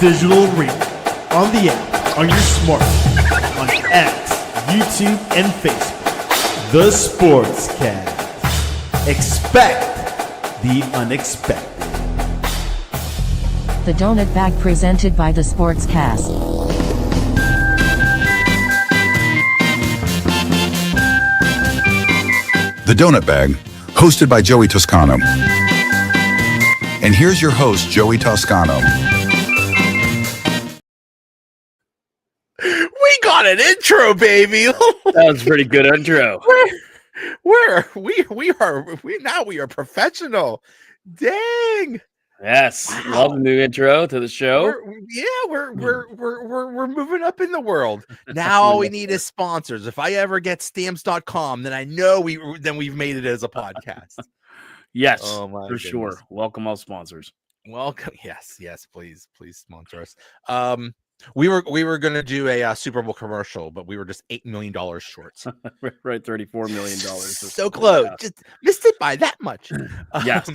digital arena, on the app, on your smartphone, on X, YouTube, and Facebook. The Sportscast. Expect the unexpected. The Donut Bag presented by The Sportscast. The Donut Bag, hosted by Joey Toscano. And here's your host, Joey Toscano. We got an intro, baby. That was a pretty good intro. We are professional. Dang. Yes, Wow. love the new intro to the show. We're moving up in the world. Now all we need is sponsors. If I ever get stamps.com, then I know we've made it as a podcast. Yes, Oh my for goodness. sure. Welcome all sponsors. Welcome. Yes, please sponsor us. We were gonna do a Super Bowl commercial, but we were just $8 million short. Right, $34 million. So close, just missed it by that much. Yes.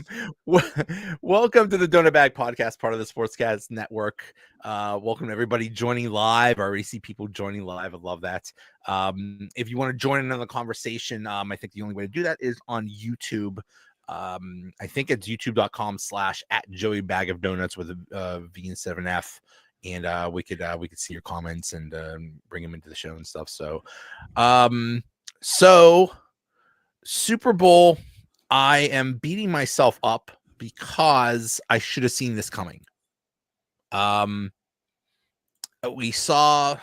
Welcome to the Donut Bag Podcast, part of the Sportscast Network. Welcome to everybody joining live. I already see people joining live. I love that. If you want to join in on the conversation, I think the only way to do that is on YouTube. I think it's youtube.com/@JoeyBagOfDonuts with a V and 7F. And we could see your comments and bring them into the show and stuff. So Super Bowl, I am beating myself up because I should have seen this coming. We saw,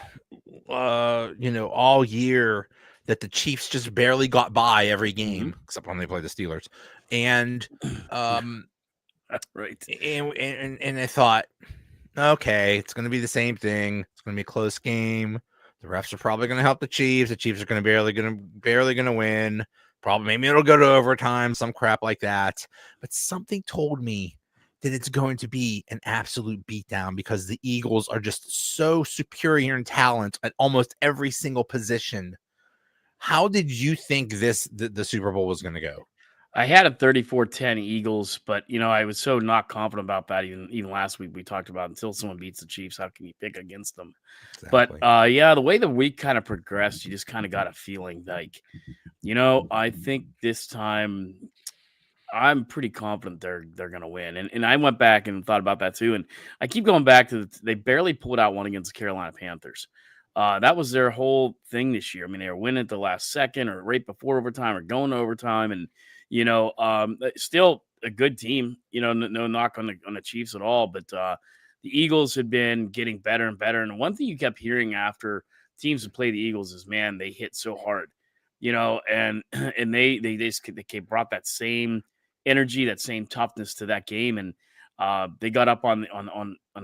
all year that the Chiefs just barely got by every game, except when they play the Steelers. And right. And I thought, okay, it's going to be the same thing. It's going to be a close game. The refs are probably going to help the Chiefs. The Chiefs are going to barely going to win. Probably maybe it'll go to overtime, some crap like that. But something told me that it's going to be an absolute beatdown because the Eagles are just so superior in talent at almost every single position. How did you think the Super Bowl was going to go? I had a 34-10 Eagles, but I was so not confident about that. Even last week we talked about until someone beats the Chiefs, how can you pick against them? Exactly. But the way the week kind of progressed, you just kind of got a feeling like, I think this time I'm pretty confident they're going to win. And I went back and thought about that too. And I keep going back to they barely pulled out one against the Carolina Panthers. That was their whole thing this year. I mean, they were winning at the last second or right before overtime or going to overtime. And, still a good team, no knock on the Chiefs at all. But the Eagles had been getting better and better. And one thing you kept hearing after teams that play the Eagles is, man, they hit so hard, and they brought that same energy, that same toughness to that game. And they got up on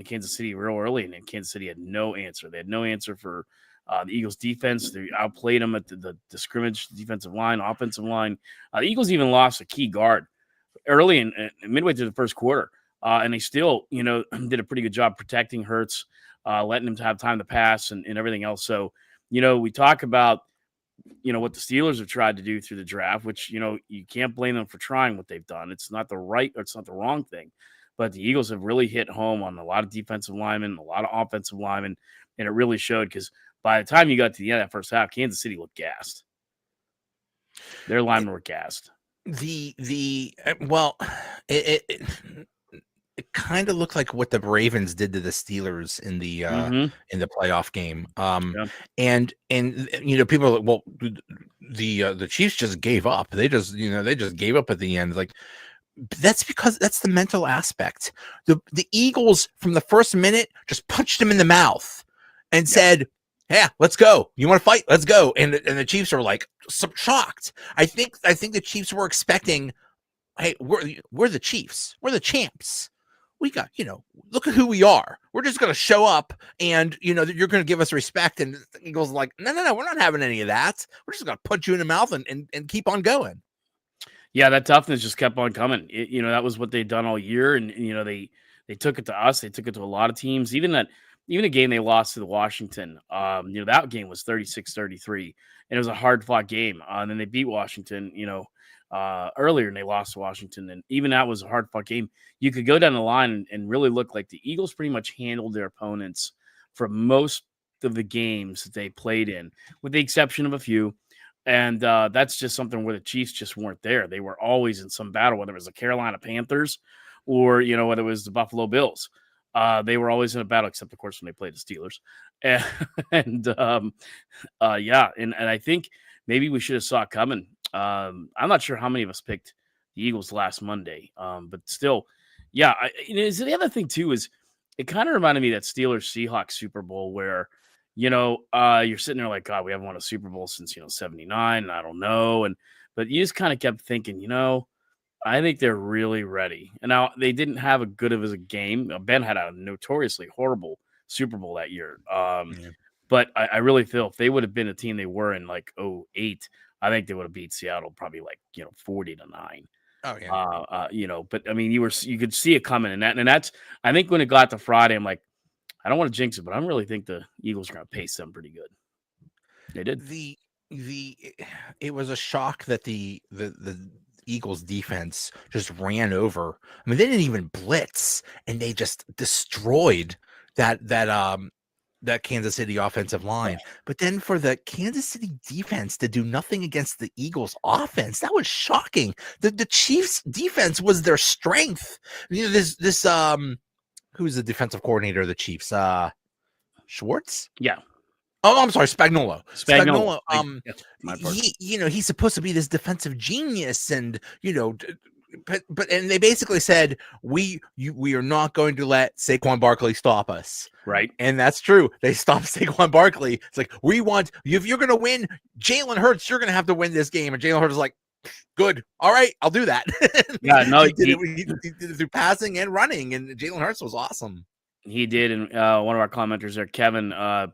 Kansas City real early, and then Kansas City had no answer. They had no answer for the Eagles defense. They outplayed them at the scrimmage defensive line, offensive line. The Eagles even lost a key guard early and midway through the first quarter. And they still, did a pretty good job protecting Hurts, letting him have time to pass and everything else. So, we talk about, what the Steelers have tried to do through the draft, which, you can't blame them for trying what they've done. It's not the right or it's not the wrong thing. But the Eagles have really hit home on a lot of defensive linemen, a lot of offensive linemen, and it really showed because by the time you got to the end of that first half, Kansas City looked gassed. Their linemen were gassed. It kind of looked like what the Ravens did to the Steelers in the playoff game. And people are like, well, the Chiefs just gave up. They just gave up at the end. Like, that's because that's the mental aspect. The Eagles from the first minute just punched him in the mouth and said, yeah, let's go. You want to fight? Let's go. And the Chiefs are like shocked. I think the Chiefs were expecting, hey, we're the Chiefs. We're the champs. We got, look at who we are. We're just going to show up and, you're going to give us respect. And the Eagles are like, no, we're not having any of that. We're just going to punch you in the mouth and keep on going. Yeah, that toughness just kept on coming. That was what they'd done all year. And, they took it to us. They took it to a lot of teams. Even a game they lost to the Washington, that game was 36-33. And it was a hard-fought game. And then they beat Washington, earlier, and they lost to Washington. And even that was a hard fought game. You could go down the line and really look like the Eagles pretty much handled their opponents for most of the games that they played in, with the exception of a few. And that's just something where the Chiefs just weren't there. They were always in some battle, whether it was the Carolina Panthers or, whether it was the Buffalo Bills. They were always in a battle, except, of course, when they played the Steelers. And I think maybe we should have saw it coming. I'm not sure how many of us picked the Eagles last Monday, but still, the other thing, too, is it kind of reminded me of that Steelers-Seahawks Super Bowl where, you're sitting there like, God, we haven't won a Super Bowl since, 79, and I don't know. But you just kind of kept thinking, I think they're really ready. And now they didn't have a good of a game. Ben had a notoriously horrible Super Bowl that year. But I really feel if they would have been a team they were in like 2008, I think they would have beat Seattle probably like 40-9. Oh yeah. But I mean, you could see it coming, and that's I think when it got to Friday, I'm like, I don't want to jinx it, but I really think the Eagles are going to pace them pretty good. They did. It was a shock that the Eagles defense just ran over. I mean, they didn't even blitz, and they just destroyed that Kansas City offensive line. But then for the Kansas City defense to do nothing against the Eagles offense, that was shocking. The Chiefs defense was their strength. This who's the defensive coordinator of the Chiefs? Schwartz? Yeah. Oh, I'm sorry, Spagnuolo. He's supposed to be this defensive genius, and but they basically said we are not going to let Saquon Barkley stop us, right? And that's true. They stopped Saquon Barkley. It's like, we want, if you're going to win Jalen Hurts, you're going to have to win this game. And Jalen Hurts is like, good, all right, I'll do that. Yeah, no, he did it through passing and running, and Jalen Hurts was awesome. He did, and one of our commenters there, Kevin,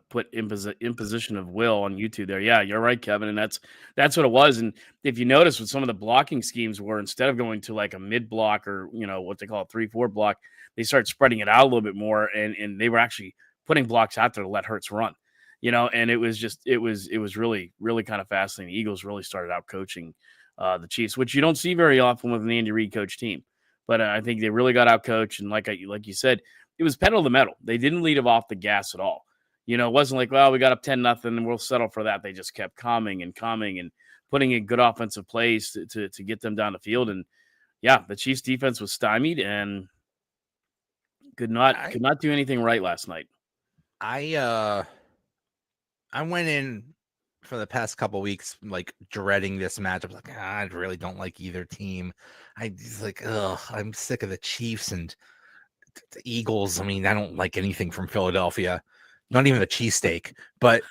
put imposition of will on YouTube there. Yeah, you're right, Kevin, and that's what it was. And if you notice, what some of the blocking schemes were, instead of going to like a mid block or what they call a 3-4 block, they started spreading it out a little bit more, and they were actually putting blocks out there to let Hurts run. And it was really, really kind of fascinating. The Eagles really started out coaching the Chiefs, which you don't see very often with an Andy Reid coach team. But I think they really got out coached, and like you said, it was pedal to the metal. They didn't lead them off the gas at all. It wasn't like, well, we got up 10-0 and we'll settle for that. They just kept calming and putting in good offensive plays to get them down the field. And yeah, the Chiefs defense was stymied and could not do anything right last night. I went in for the past couple of weeks like dreading this matchup. Like, I really don't like either team. I'm sick of the Chiefs and the Eagles. I mean, I don't like anything from Philadelphia, not even the cheesesteak. But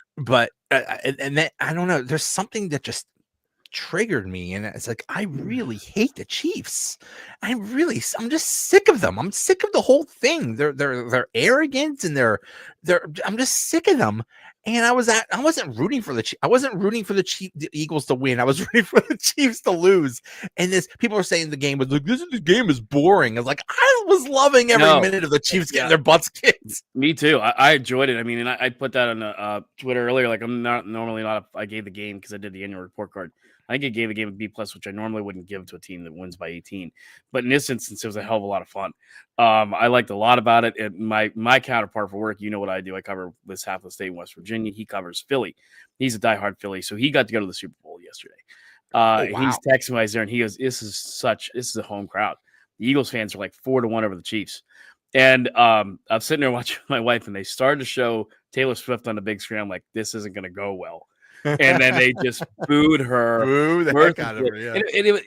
and then I don't know. There's something that just triggered me, and it's like, I really hate the Chiefs. I'm just sick of them. I'm sick of the whole thing. They're arrogant, and I'm just sick of them. And I wasn't rooting for the Eagles to win. I was rooting for the Chiefs to lose. And people are saying the game was like, this game is boring. I was like, I was loving every minute of the Chiefs getting their butts kicked. Me too. I enjoyed it. I mean, and I put that on Twitter earlier. Like, I'm not normally I gave the game because I did the annual report card. I think I gave the game a B+, which I normally wouldn't give to a team that wins by 18. But in this instance, it was a hell of a lot of fun. I liked a lot about it. And my counterpart for work, what I do. I cover this half of the state in West Virginia. He covers Philly. He's a diehard Philly, so he got to go to the Super Bowl yesterday. Wow. He's texting me there, and he goes, "This is a home crowd. The Eagles fans are like 4-1 over the Chiefs." And I'm sitting there watching my wife, and they started to show Taylor Swift on the big screen. I'm like, this isn't going to go well. And then they just booed her. Boo the heck out of her, yeah. And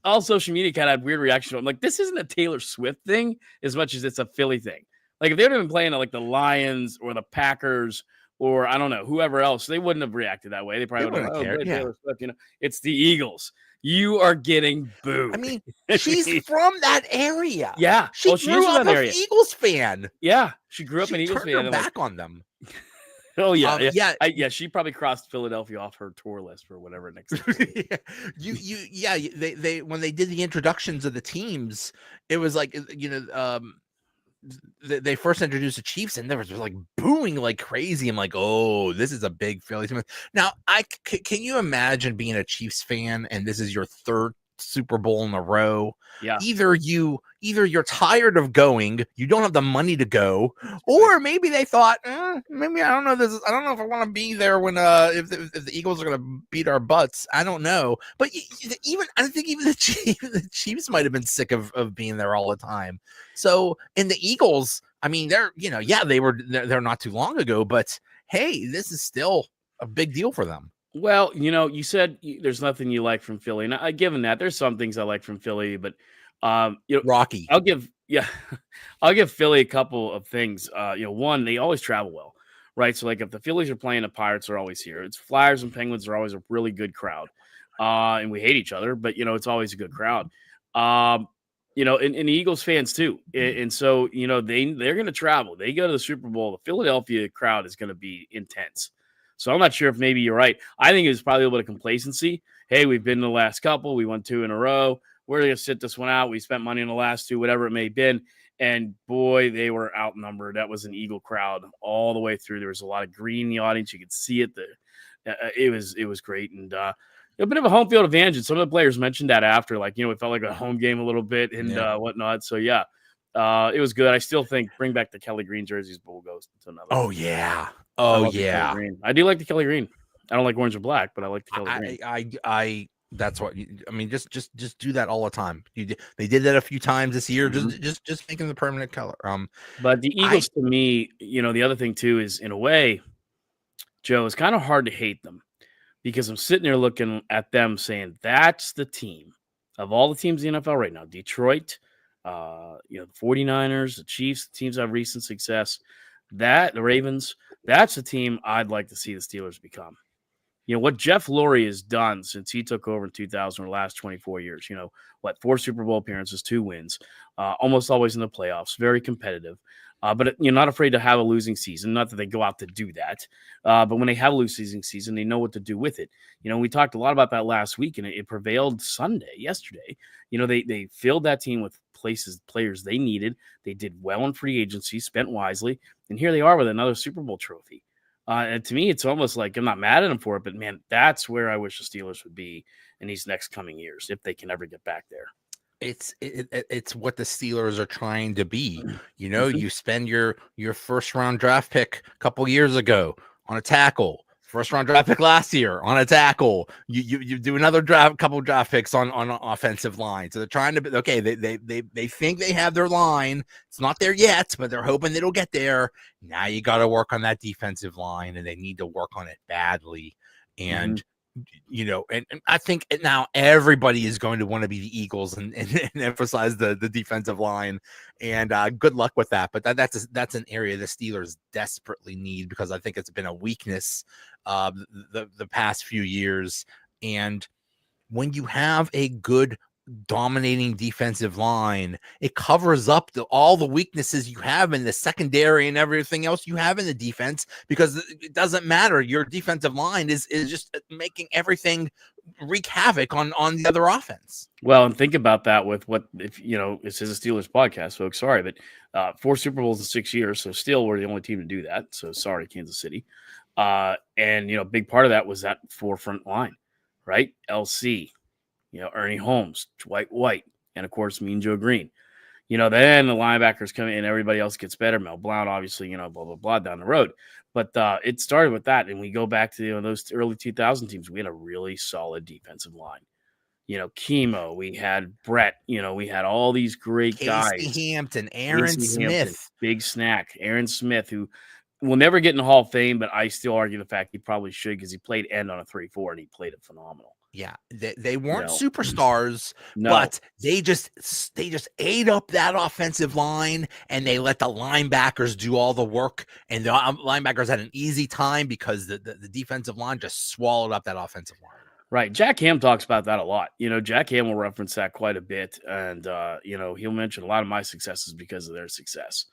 all social media kind of had weird reaction. I'm like, this isn't a Taylor Swift thing as much as it's a Philly thing. Like, if they would have been playing like the Lions or the Packers or I don't know, whoever else, they wouldn't have reacted that way. They probably would have cared. Taylor Swift, it's the Eagles. You are getting booed. I mean, she's from that area. Yeah. She grew up an Eagles fan. Yeah. She grew up an Eagles fan. Her back on them. Oh yeah, yeah. She probably crossed Philadelphia off her tour list for whatever next. They when they did the introductions of the teams, it was like they first introduced the Chiefs, and there was like booing like crazy. I'm like, oh, this is a big Philly team. Now, can you imagine being a Chiefs fan and this is your third Super Bowl in a row. Yeah. Either you're tired of going, you don't have the money to go, or maybe they thought, maybe I don't know I don't know if I want to be there when if the Eagles are going to beat our butts. I don't know, but I think even the Chiefs might have been sick of being there all the time. So, in the Eagles, I mean, they're they're not too long ago, but hey, this is still a big deal for them. Well, you said there's nothing you like from Philly, and given that, there's some things I like from Philly, but Rocky. I'll give Philly a couple of things. One, they always travel well, right? So like if the Phillies are playing, the Pirates are always here. It's Flyers and Penguins are always a really good crowd, and we hate each other, but it's always a good crowd. And the Eagles fans too, and so they're going to travel. They go to the Super Bowl. The Philadelphia crowd is going to be intense. So I'm not sure if maybe you're right. I think it was probably a little bit of complacency. Hey, we've been in the last couple. We won 2 in a row. We're going to sit this one out. We spent money in the last 2, whatever it may have been. And boy, they were outnumbered. That was an Eagle crowd all the way through. There was a lot of green in the audience. You could see it. It was great. And a bit of a home field advantage. And some of the players mentioned that after, like, it felt like a home game a little bit and whatnot. So, yeah, it was good. I still think bring back the Kelly Green jerseys, but we'll go to another. Oh, yeah. Oh, yeah. I do like the Kelly Green. I don't like orange and black, but I like the Kelly Green. I that's what I mean. Just do that all the time. They did that a few times this year. Mm-hmm. Just making the permanent color. But the Eagles, to me, the other thing too is, in a way, Joe, it's kind of hard to hate them because I'm sitting there looking at them saying that's the team of all the teams in the NFL right now. Detroit, the 49ers, the Chiefs, the teams that have recent success. The Ravens, that's the team I'd like to see the Steelers become. What Jeff Lurie has done since he took over in 2000 or the last 24 years, 4 Super Bowl appearances, 2 wins, almost always in the playoffs, very competitive. But you're not afraid to have a losing season. Not that they go out to do that. But when they have a losing season, they know what to do with it. We talked a lot about that last week, and it prevailed yesterday. They filled that team with players they needed. They did well in free agency, spent wisely. And here they are with another Super Bowl trophy. And to me, it's almost like I'm not mad at them for it, but man, that's where I wish the Steelers would be in these next coming years if they can ever get back there. It's what the Steelers are trying to be. You spend your first round draft pick a couple years ago on a tackle. First round draft pick last year on a tackle. You do another couple draft picks on offensive line. So they're trying to be okay. They think they have their line. It's not there yet, but they're hoping it'll get there. Now you got to work on that defensive line, and they need to work on it badly. And and I think now everybody is going to want to be the Eagles and emphasize the defensive line. And good luck with that. But that's an area the Steelers desperately need because I think it's been a weakness the past few years. And when you have a good dominating defensive line, it covers up all the weaknesses you have in the secondary and everything else you have in the defense, because it doesn't matter. Your defensive line is just making everything wreak havoc on the other offense. Well, and think about that with this is a Steelers podcast, folks. Sorry, but 4 Super Bowls in 6 years, so still we're the only team to do that. So sorry, Kansas City. And a big part of that was that forefront line, right? LC. Ernie Holmes, Dwight White, and of course, Mean Joe Green. Then the linebackers come in and everybody else gets better. Mel Blount, obviously, blah, blah, blah down the road. But it started with that. And we go back to those early 2000 teams. We had a really solid defensive line. Chemo, we had Brett, we had all these great guys. Hampton, Aaron Smith. Big Snack, Aaron Smith, who will never get in the Hall of Fame, but I still argue the fact he probably should because he played end on a 3-4 and he played it phenomenal. Yeah, they weren't superstars, but they just ate up that offensive line, and they let the linebackers do all the work, and the linebackers had an easy time because the defensive line just swallowed up that offensive line. Right. Jack Ham talks about that a lot. Jack Ham will reference that quite a bit, and he'll mention a lot of my successes because of their success.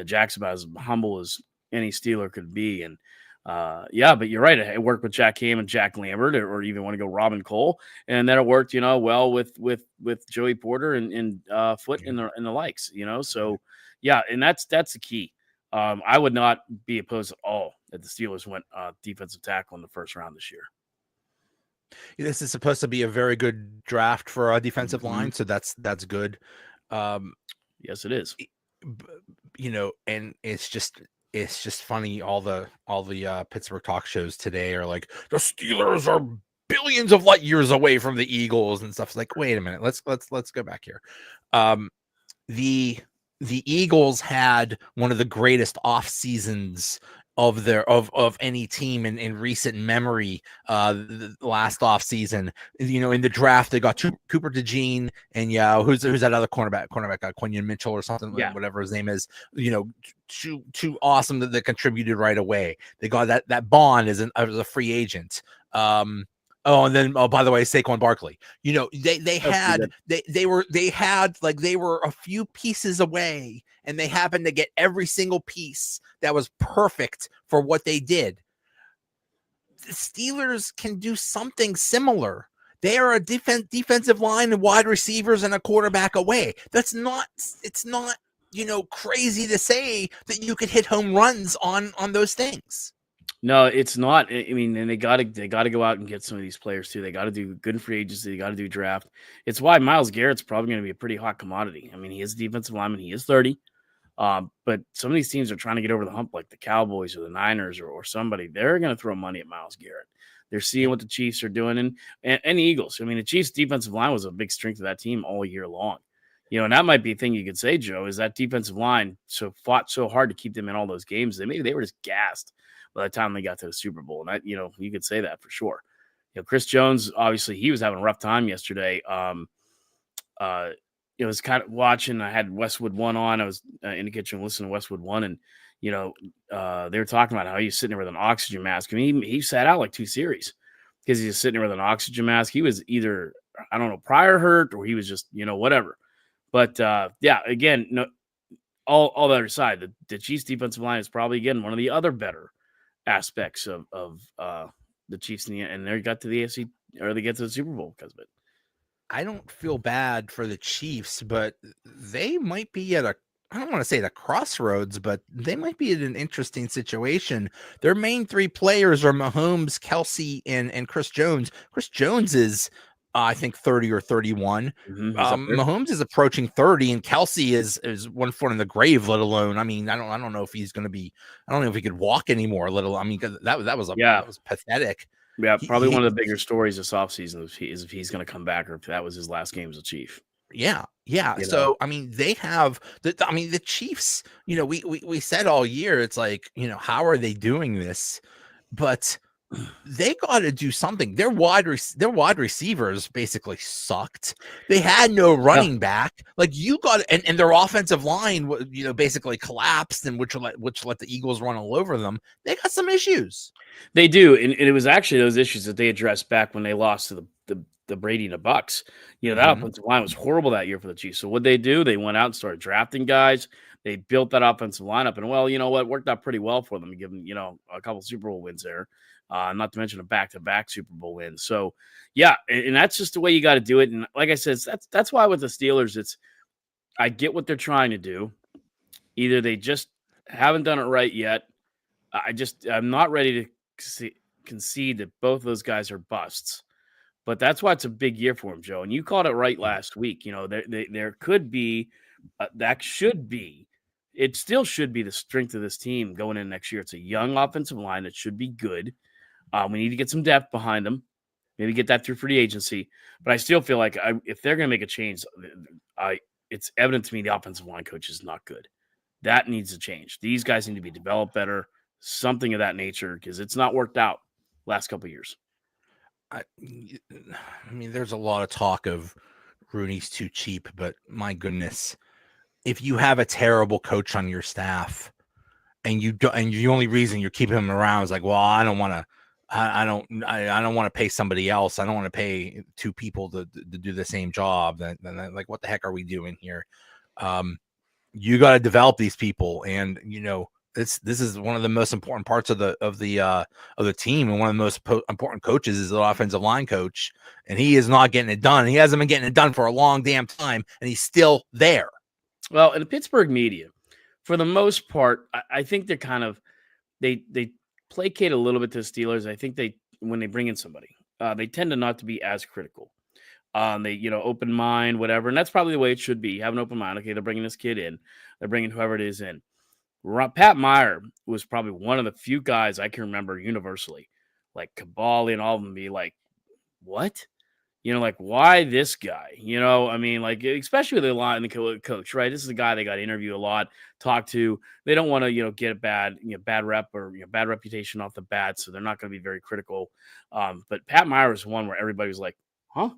Jack's about as humble as any Steeler could be, and but you're right. It worked with Jack Ham and Jack Lambert, or even want to go Robin Cole, and then it worked, well with Joey Porter and Foote and the likes, So yeah, and that's the key. I would not be opposed at all that the Steelers went defensive tackle in the first round this year. This is supposed to be a very good draft for a defensive Mhm. line, so that's good. Yes, it is. And it's just funny. All the Pittsburgh talk shows today are like, the Steelers are billions of light years away from the Eagles and stuff. It's like, wait a minute, let's go back here. The Eagles had one of the greatest off seasons of any team in recent memory. The last off season, in the draft, they got Cooper DeJean and who's that other cornerback, Quinion Mitchell or something, whatever his name is. Too awesome that they contributed right away. They got that Bond as a free agent. And then, by the way, Saquon Barkley. They were a few pieces away, and they happened to get every single piece that was perfect for what they did. The Steelers can do something similar. They are a defensive line and wide receivers and a quarterback away. It's not crazy to say that you could hit home runs on those things. No, it's not. I mean, and they got to go out and get some of these players too. They got to do good free agency. They got to do draft. It's why Myles Garrett's probably going to be a pretty hot commodity. I mean, he is a defensive lineman. He is 30. But some of these teams are trying to get over the hump, like the Cowboys or the Niners or somebody. They're going to throw money at Myles Garrett. They're seeing what the Chiefs are doing and the Eagles. I mean, the Chiefs' defensive line was a big strength of that team all year long. And that might be a thing you could say, Joe, is that defensive line fought so hard to keep them in all those games that maybe they were just gassed by the time they got to the Super Bowl. And that, you could say that for sure. Chris Jones, obviously, he was having a rough time yesterday. It was kind of watching. I had Westwood One on. I was in the kitchen listening to Westwood One, and they were talking about how he's sitting there with an oxygen mask. I mean, he sat out like 2 series because he's sitting there with an oxygen mask. He was either, I don't know, prior hurt or he was just, whatever. But again, no, all that aside, the Chiefs defensive line is probably again one of the other better aspects of the Chiefs, and they got to the AFC, or they get to the Super Bowl because of it. I don't feel bad for the Chiefs, but they might be I don't want to say the crossroads, but they might be in an interesting situation. Their main 3 players are Mahomes, Kelsey, and Chris Jones. Chris Jones is, I think, 30 or 31. Mahomes is approaching 30, and Kelsey is 1 foot in the grave, let alone, I mean, I don't know if he's going to be, I don't know if he could walk anymore, I mean, that was pathetic. Yeah, probably one of the bigger stories this offseason is if he's going to come back or if that was his last game as a Chief. Yeah. So, I mean, they have the Chiefs, we said all year, it's like, how are they doing this? But they got to do something. Their wide receivers basically sucked. They had no running back. Like and their offensive line, basically collapsed, and which let the Eagles run all over them. They got some issues. They do, and it was actually those issues that they addressed back when they lost to the Brady and the Bucks. That offensive line was horrible that year for the Chiefs. So what they do, they went out and started drafting guys. They built that offensive lineup, and it worked out pretty well for them, given a couple Super Bowl wins there. Not to mention a back-to-back Super Bowl win. So, yeah, and that's just the way you got to do it. And like I said, that's why with the Steelers, I get what they're trying to do. Either they just haven't done it right yet. I'm not ready to concede that both of those guys are busts. But that's why it's a big year for him, Joe. And you called it right last week. There could be it still should be the strength of this team going in next year. It's a young offensive line that should be good. We need to get some depth behind them, maybe get that through free agency. But I still feel like if they're going to make a change, it's evident to me the offensive line coach is not good. That needs to change. These guys need to be developed better, something of that nature, because it's not worked out last couple of years. I mean, there's a lot of talk of Rooney's too cheap, but my goodness, if you have a terrible coach on your staff and the only reason you're keeping him around is like, well, I don't want to pay somebody else. I don't want to pay 2 people to do the same job. Then like, what the heck are we doing here? You got to develop these people, and this is one of the most important parts of the team, and one of the most important coaches is the offensive line coach, and he is not getting it done. He hasn't been getting it done for a long damn time, and he's still there. Well, in the Pittsburgh media, for the most part, I think they're kind of they placate a little bit to the Steelers. I think when they bring in somebody, they tend to not to be as critical. They, open mind, whatever. And that's probably the way it should be. You have an open mind. Okay, they're bringing this kid in. They're bringing whoever it is in. Pat Meyer was probably one of the few guys I can remember universally, like Caballi and all of them be like, what? Like, why this guy? Especially with the line, the coach, right? This is the guy they got to interview a lot, talk to. They don't want to, get a bad rep or bad reputation off the bat, so they're not going to be very critical. But Pat Meyer was one where everybody was like, huh?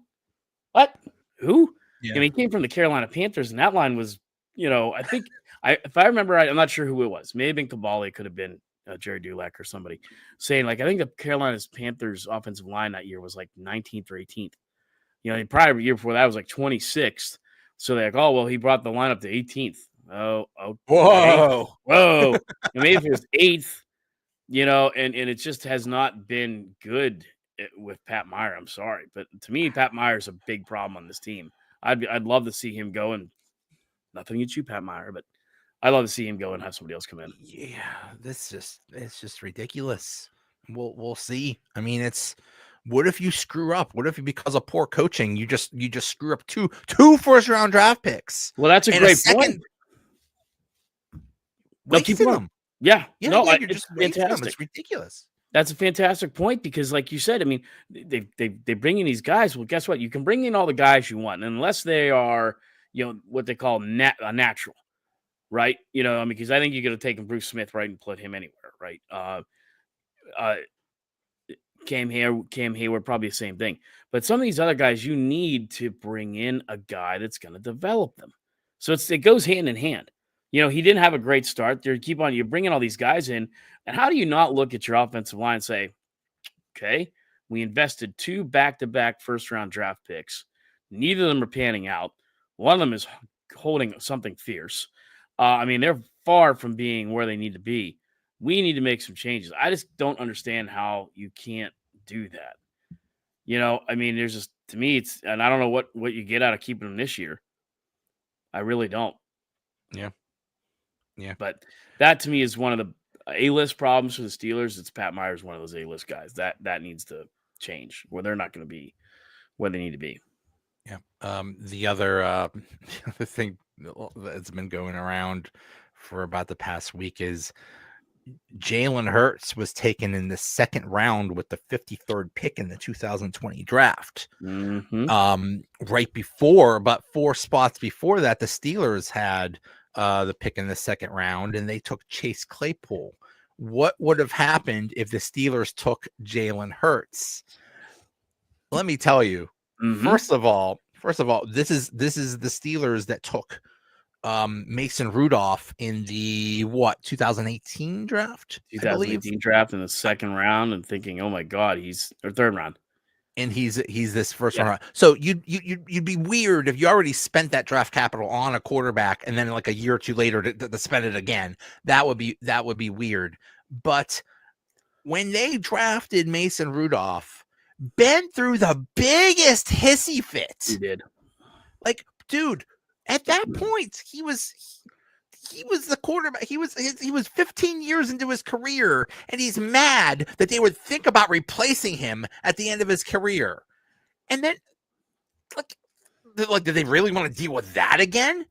What? Who? Yeah. He came from the Carolina Panthers, and that line was, I think, if I remember right, I'm not sure who it was. May have been Caballi, it could have been Jerry Dulac or somebody saying, like, I think the Carolina's Panthers offensive line that year was like 19th or 18th. The prior year before that was like 26th. So they're like, oh, well, he brought the line up to 18th. Oh, whoa. Maybe if it was 8th, and it just has not been good with Pat Meyer. I'm sorry. But to me, Pat Meyer's a big problem on this team. I'd love to see him go, and nothing against you, Pat Meyer, but I'd love to see him go and have somebody else come in. Yeah, it's just ridiculous. We'll see. I mean, what if you screw up? What if because of poor coaching, you just screw up two first-round draft picks? Well, that's a great point. Wasting them. Yeah. You're just fantastic. It's ridiculous. That's a fantastic point because, like you said, I mean, they bring in these guys. Well, guess what? You can bring in all the guys you want, unless they are, what they call a natural, right? Because I think you could have taken Bruce Smith, right, and put him anywhere, right? Cam Hayward, probably the same thing. But some of these other guys, you need to bring in a guy that's going to develop them. So it goes hand in hand. He didn't have a great start. You're bringing all these guys in. And how do you not look at your offensive line and say, okay, we invested 2 back-to-back first-round draft picks. Neither of them are panning out. One of them is holding something fierce. They're far from being where they need to be. We need to make some changes. I just don't understand how you can't do that. There's just, to me, and I don't know what you get out of keeping them this year. I really don't. Yeah. But that to me is one of the A-list problems for the Steelers. It's Pat Meyer's one of those A-list guys. That needs to change, where they're not going to be where they need to be. Yeah. The other thing that's been going around for about the past week is Jalen Hurts was taken in the 2nd round with the 53rd pick in the 2020 draft. Mm-hmm. Right before, about 4 spots before that, the Steelers had the pick in the 2nd round, and they took Chase Claypool. What would have happened if the Steelers took Jalen Hurts? Let me tell you. Mm-hmm. First of all, this is the Steelers that took Mason Rudolph in the 2018 draft? 2018 draft in the 2nd round, and thinking, oh my God, he's 3rd round. And he's this first round. So you'd be weird if you already spent that draft capital on a quarterback and then like a year or 2 later to spend it again. That would be weird. But when they drafted Mason Rudolph, Ben threw the biggest hissy fit. He did. Like, dude, at that point, he was the quarterback. He was 15 years into his career, and he's mad that they would think about replacing him at the end of his career. And then, like, did they really want to deal with that again?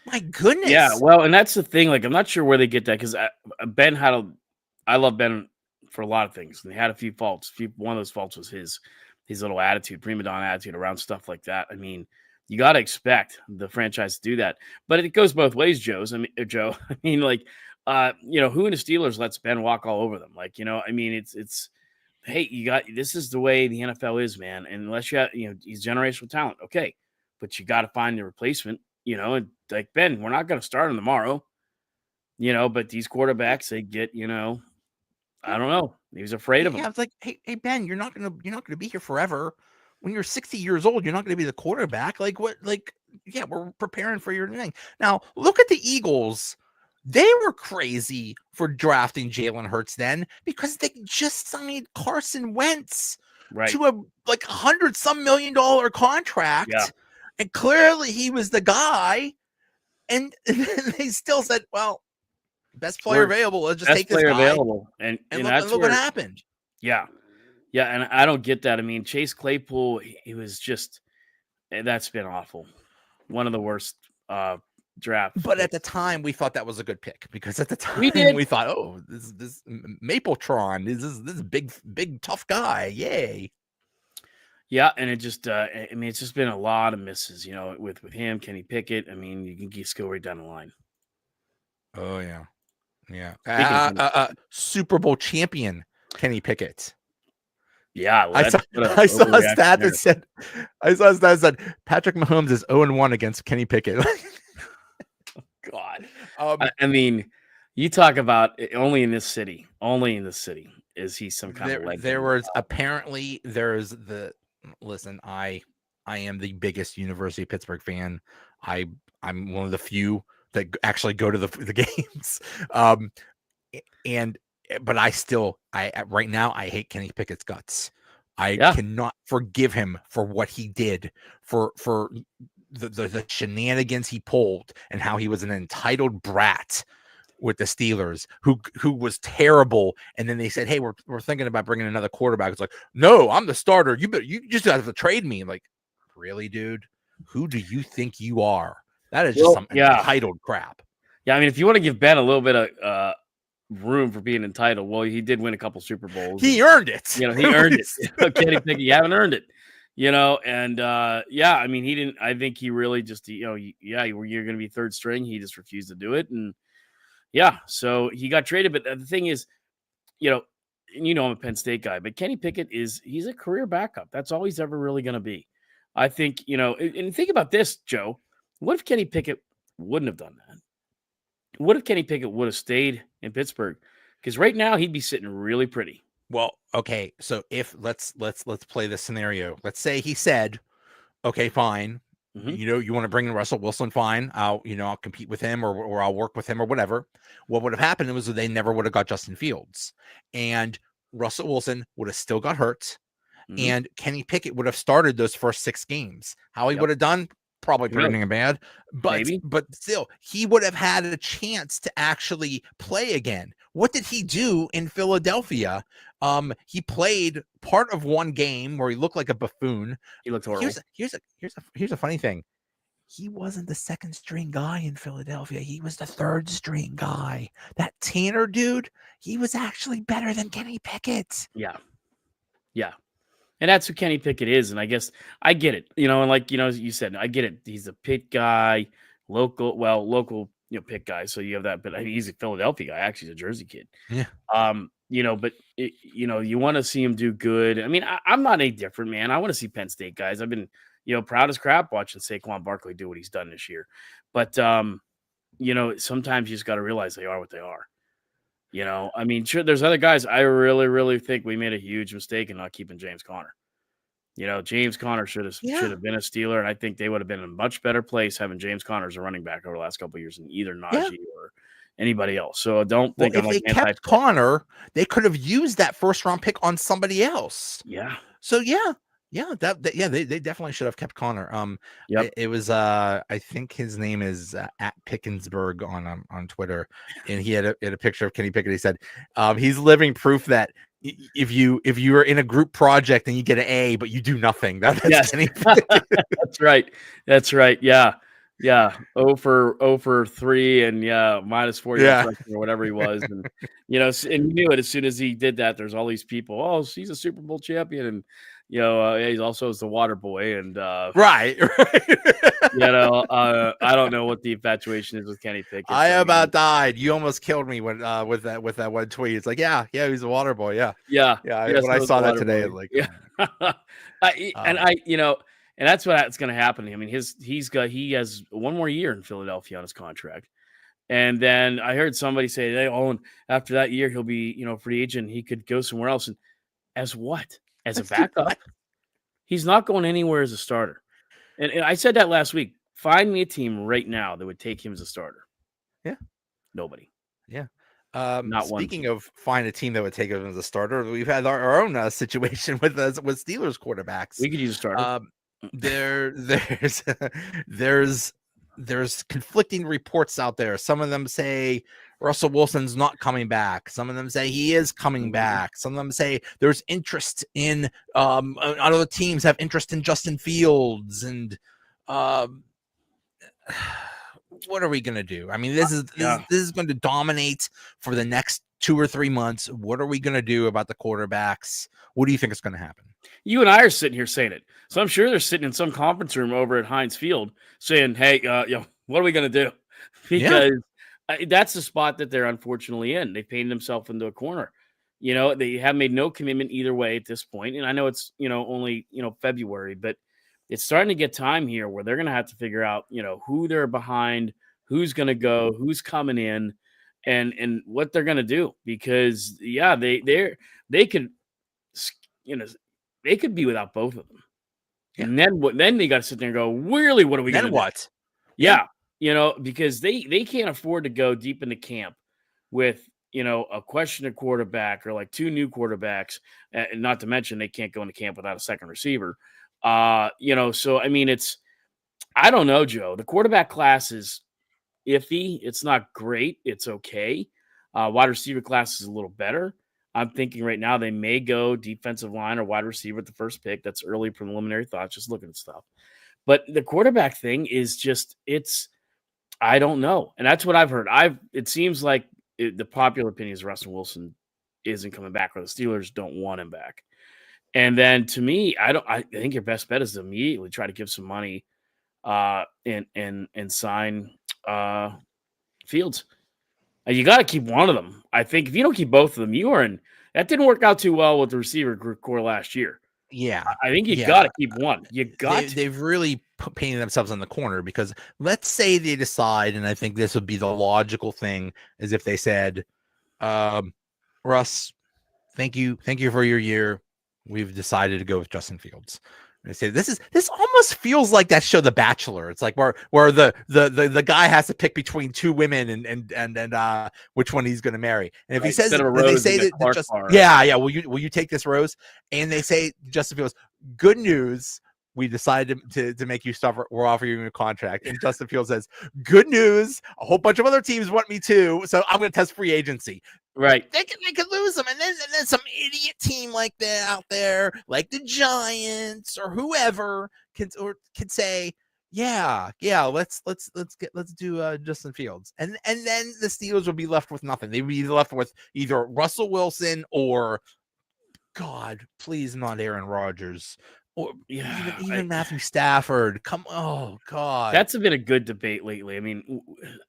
My goodness. Yeah, well, and that's the thing. Like, I'm not sure where they get that because Ben I love Ben for a lot of things, and he had a few faults. One of those faults was his little attitude, prima donna attitude around stuff like that. You got to expect the franchise to do that, but it goes both ways, Joe. Who in the Steelers lets Ben walk all over them? It's hey, this is the way the NFL is, man. And unless you have, he's generational talent, okay, but you got to find the replacement, and like Ben, we're not going to start him tomorrow, but these quarterbacks, they get, I don't know. He was afraid of him. Yeah, it's like, hey, Ben, you're not gonna be here forever. When you're 60 years old, you're not going to be the quarterback. Like what? Like, yeah, we're preparing for your thing. Now, look at the Eagles. They were crazy for drafting Jalen Hurts then because they just signed Carson Wentz to a $100-some million contract. Yeah. And clearly he was the guy. And they still said, well, best player available. Let's just take this guy. Available. And look what happened. Yeah. Yeah, and I don't get that. I mean, Chase Claypool, he was just that's been awful. One of the worst draft. But at the time, we thought that was a good pick because at the time we thought, oh, this Mapletron, this is big tough guy, yay! Yeah, and it just, I mean, it's just been a lot of misses, with him, Kenny Pickett. I mean, you can just go right down the line. Oh yeah. Super Bowl champion Kenny Pickett. Yeah, I saw a stat that said Patrick Mahomes is 0-1 against Kenny Pickett. God, I mean, you talk about only in this city is he some kind of legend. There was apparently listen. I am the biggest University of Pittsburgh fan. I'm one of the few that actually go to the games. But right now I hate Kenny Pickett's guts. I cannot forgive him for what he did, for the shenanigans he pulled, and how he was an entitled brat with the Steelers, who was terrible. And then they said, "Hey, we're thinking about bringing another quarterback." It's like, "No, I'm the starter. You just have to trade me." Like, really, dude? Who do you think you are? That is just some entitled crap. Yeah, I mean, if you want to give Ben a little bit of room for being entitled, well, he did win a couple Super Bowls. He earned it. He earned it. Kenny Pickett, you haven't earned it. And I mean, he didn't. I think he really just, you're going to be third string. He just refused to do it, and so he got traded. But the thing is, I'm a Penn State guy, but Kenny Pickett he's a career backup. That's all he's ever really going to be. I think, and think about this, Joe. What if Kenny Pickett wouldn't have done that? What if Kenny Pickett would have stayed in Pittsburgh? Because right now he'd be sitting really pretty. Well, okay. So if let's play this scenario. Let's say he said, "Okay, fine. Mm-hmm. You want to bring in Russell Wilson? Fine. I'll compete with him or I'll work with him or whatever." What would have happened was that they never would have got Justin Fields, and Russell Wilson would have still got hurt, and Kenny Pickett would have started those first 6 games. How he would have done? Probably pretty bad, but still, he would have had a chance to actually play again. What did he do in Philadelphia? He played part of one game where he looked like a buffoon. He looked horrible. Here's a funny thing. He wasn't the second string guy in Philadelphia. He was the third string guy. That Tanner dude, he was actually better than Kenny Pickett. Yeah. And that's who Kenny Pickett is. And I guess I get it, and like, you said, I get it. He's a Pitt guy, local, Pitt guy. So you have that, but he's a Philadelphia guy. Actually, he's a Jersey kid. Yeah. But you want to see him do good. I mean, I'm not any different, man. I want to see Penn State guys. I've been, proud as crap watching Saquon Barkley do what he's done this year. But, sometimes you just got to realize they are what they are. I mean, sure, there's other guys. I really, really think we made a huge mistake in not keeping James Conner. James Conner should have been a Steeler, and I think they would have been in a much better place having James Conner as a running back over the last couple of years than either Najee or anybody else. So I don't think if they kept Conner, they could have used that first round pick on somebody else. Yeah. So they definitely should have kept Conner. It was I think his name is at Pickensburg on Twitter, and he had a picture of Kenny Pickett. He said he's living proof that if you are in a group project and you get an A but you do nothing, that's Kenny Pickett. That's right. Yeah. 0 for 3 and minus 40 or whatever he was, and and you knew it as soon as he did that. There's all these people. Oh, he's a Super Bowl champion, and he's also the water boy, and right. I don't know what the infatuation is with Kenny Pickett. I about died. You almost killed me when with that one tweet. It's like, he's a water boy. Yeah. When I saw that today, like, and that's what's going to happen. I mean, he has one more year in Philadelphia on his contract. And then I heard somebody say, and after that year, he'll be, free agent. He could go somewhere else. And as what? As a backup? He's not going anywhere as a starter. And I said that last week. Find me a team right now that would take him as a starter. Yeah. Nobody. Yeah. Not one. Speaking of find a team that would take him as a starter, we've had our own situation with Steelers quarterbacks. We could use a starter. There's conflicting reports out there. Some of them say Russell Wilson's not coming back. Some of them say he is coming Mhm. back. Some of them say there's interest in other teams have interest in Justin Fields. And what are we going to do? I mean, this is going to dominate for the next 2 or 3 months. What are we going to do about the quarterbacks? What do you think is going to happen? You and I are sitting here saying it. So I'm sure they're sitting in some conference room over at Heinz Field saying, hey, what are we going to do? Because that's the spot that they're unfortunately in. They painted themselves into a corner. They have made no commitment either way at this point. And I know it's, only, February, but it's starting to get time here where they're going to have to figure out, who they're behind, who's going to go, who's coming in, and what they're going to do. Because, they could, they could be without both of them. Yeah. And then they got to sit there and go, really, what are we going to do? What? Yeah. Because they can't afford to go deep into camp with, a questioned quarterback or like 2 new quarterbacks, and not to mention they can't go into camp without a second receiver. So, I mean, I don't know, Joe. The quarterback class is iffy. It's not great. It's okay. Wide receiver class is a little better. I'm thinking right now they may go defensive line or wide receiver at the first pick. That's early preliminary thoughts, just looking at stuff. But the quarterback thing is just, I don't know. And that's what I've heard. It seems like the popular opinion is Russell Wilson isn't coming back, or the Steelers don't want him back. And then to me, I think your best bet is to immediately try to give some money and sign Fields. You got to keep one of them. I think if you don't keep both of them, you are in. That didn't work out too well with the receiver core last year. Yeah, I think you got to keep one. They've really painted themselves in the corner, because let's say they decide, and I think this would be the logical thing, is if they said, Russ, thank you for your year. We've decided to go with Justin Fields. And I say this almost feels like that show The Bachelor. It's like where the guy has to pick between 2 women and which one he's going to marry. And if he says, they say that will you take this rose? And they say Justin Fields, good news, we decided to make you stop. We're offering you a contract. And Justin Fields says, good news, a whole bunch of other teams want me too, so I'm going to test free agency. Right. They could lose him. And then some idiot team like that out there, like the Giants or whoever, could say, yeah, let's do Justin Fields. And then the Steelers will be left with nothing. They would be left with either Russell Wilson or, God, please not Aaron Rodgers. Or even Matthew Stafford. Oh God, that's been a good debate lately. I mean,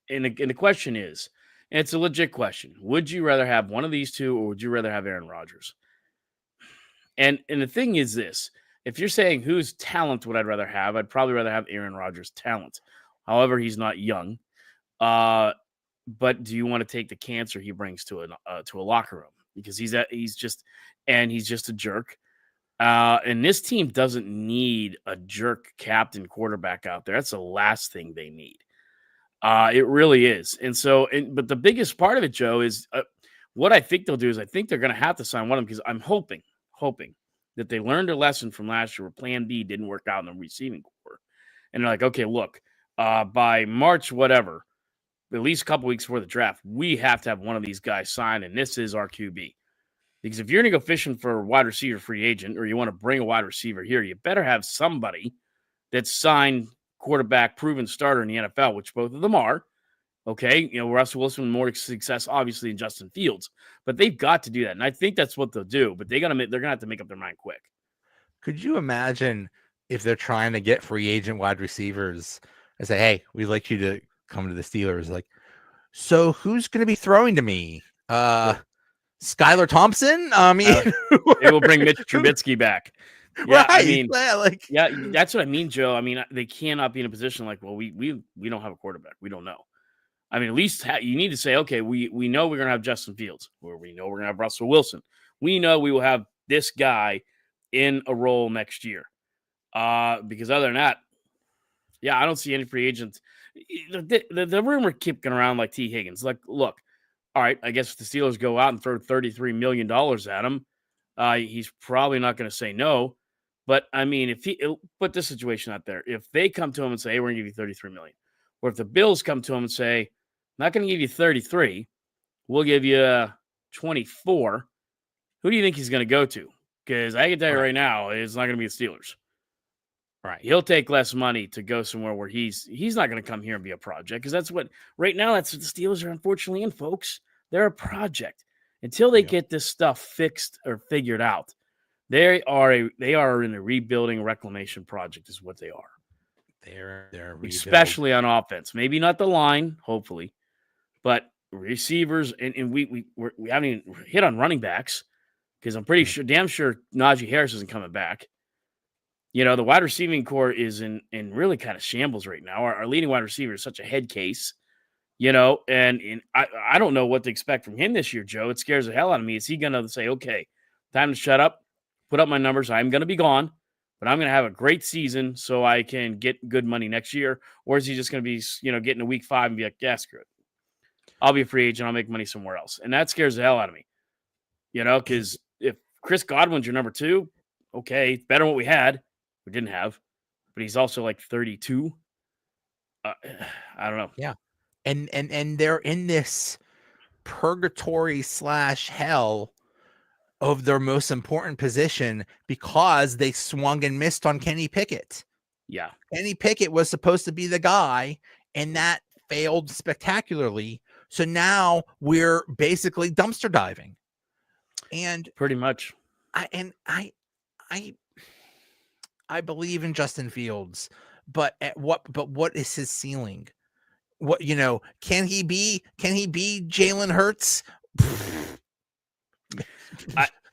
and the question is, and it's a legit question: would you rather have one of these two, or would you rather have Aaron Rodgers? And the thing is this: if you're saying whose talent would I rather have, I'd probably rather have Aaron Rodgers' talent. However, he's not young. But do you want to take the cancer he brings to a locker room? Because he's just a jerk. And this team doesn't need a jerk captain quarterback out there. That's the last thing they need. It really is. And so, but the biggest part of it, Joe, is what I think they'll do is I think they're going to have to sign one of them, because I'm hoping that they learned a lesson from last year where Plan B didn't work out in the receiving core. And they're like, okay, look, by March, whatever, at least a couple weeks before the draft, we have to have one of these guys signed, and this is our QB. Because if you're going to go fishing for a wide receiver free agent, or you want to bring a wide receiver here, you better have somebody that's signed quarterback proven starter in the NFL, which both of them are. Okay. Russell Wilson, more success, obviously, than Justin Fields, but they've got to do that. And I think that's what they'll do, but they're going to have to make up their mind quick. Could you imagine if they're trying to get free agent wide receivers and say, hey, we'd like you to come to the Steelers? Like, so who's going to be throwing to me? Skylar Thompson? I mean, they will bring Mitch Trubisky back. Yeah, right. That's what I mean, Joe. I mean, they cannot be in a position like, well, we don't have a quarterback. We don't know. I mean, at least you need to say, okay, we know we're going to have Justin Fields, or we know we're going to have Russell Wilson. We know we will have this guy in a role next year. Because other than that, I don't see any free agents. The rumor kept going around like T. Higgins. Like, look, all right, I guess if the Steelers go out and throw $33 million at him, he's probably not going to say no. But, I mean, put this situation out there. If they come to him and say, hey, we're going to give you $33 million, or if the Bills come to him and say, not going to give you 33, We'll give you 24. Who do you think he's going to go to? Because I can tell you right now, it's not going to be the Steelers. Right. He'll take less money to go somewhere where he's not going to come here and be a project, because that's what right now that's what the Steelers are unfortunately in, folks. They're a project until they get this stuff fixed or figured out. They are in a rebuilding reclamation project is what they are. They're especially on offense. Maybe not the line, hopefully, but receivers and we haven't even hit on running backs, because I'm pretty sure, damn sure, Najee Harris isn't coming back. You know, the wide receiving core is in really kind of shambles right now. Our leading wide receiver is such a head case, you know, and I don't know what to expect from him this year, Joe. It scares the hell out of me. Is he going to say, okay, time to shut up, put up my numbers, I'm going to be gone, but I'm going to have a great season so I can get good money next year? Or is he just going to be, you know, getting to week 5 and be like, yeah, screw it, I'll be a free agent, I'll make money somewhere else? And that scares the hell out of me, you know, because if Chris Godwin's your number 2, okay, it's better than what we had. We didn't have, but he's also like 32. I don't know. Yeah. And they're in this purgatory / hell of their most important position because they swung and missed on Kenny Pickett. Yeah. Kenny Pickett was supposed to be the guy, and that failed spectacularly. So now we're basically dumpster diving. And pretty much. I believe in Justin Fields, but what is his ceiling? What, you know, can he be Jalen Hurts?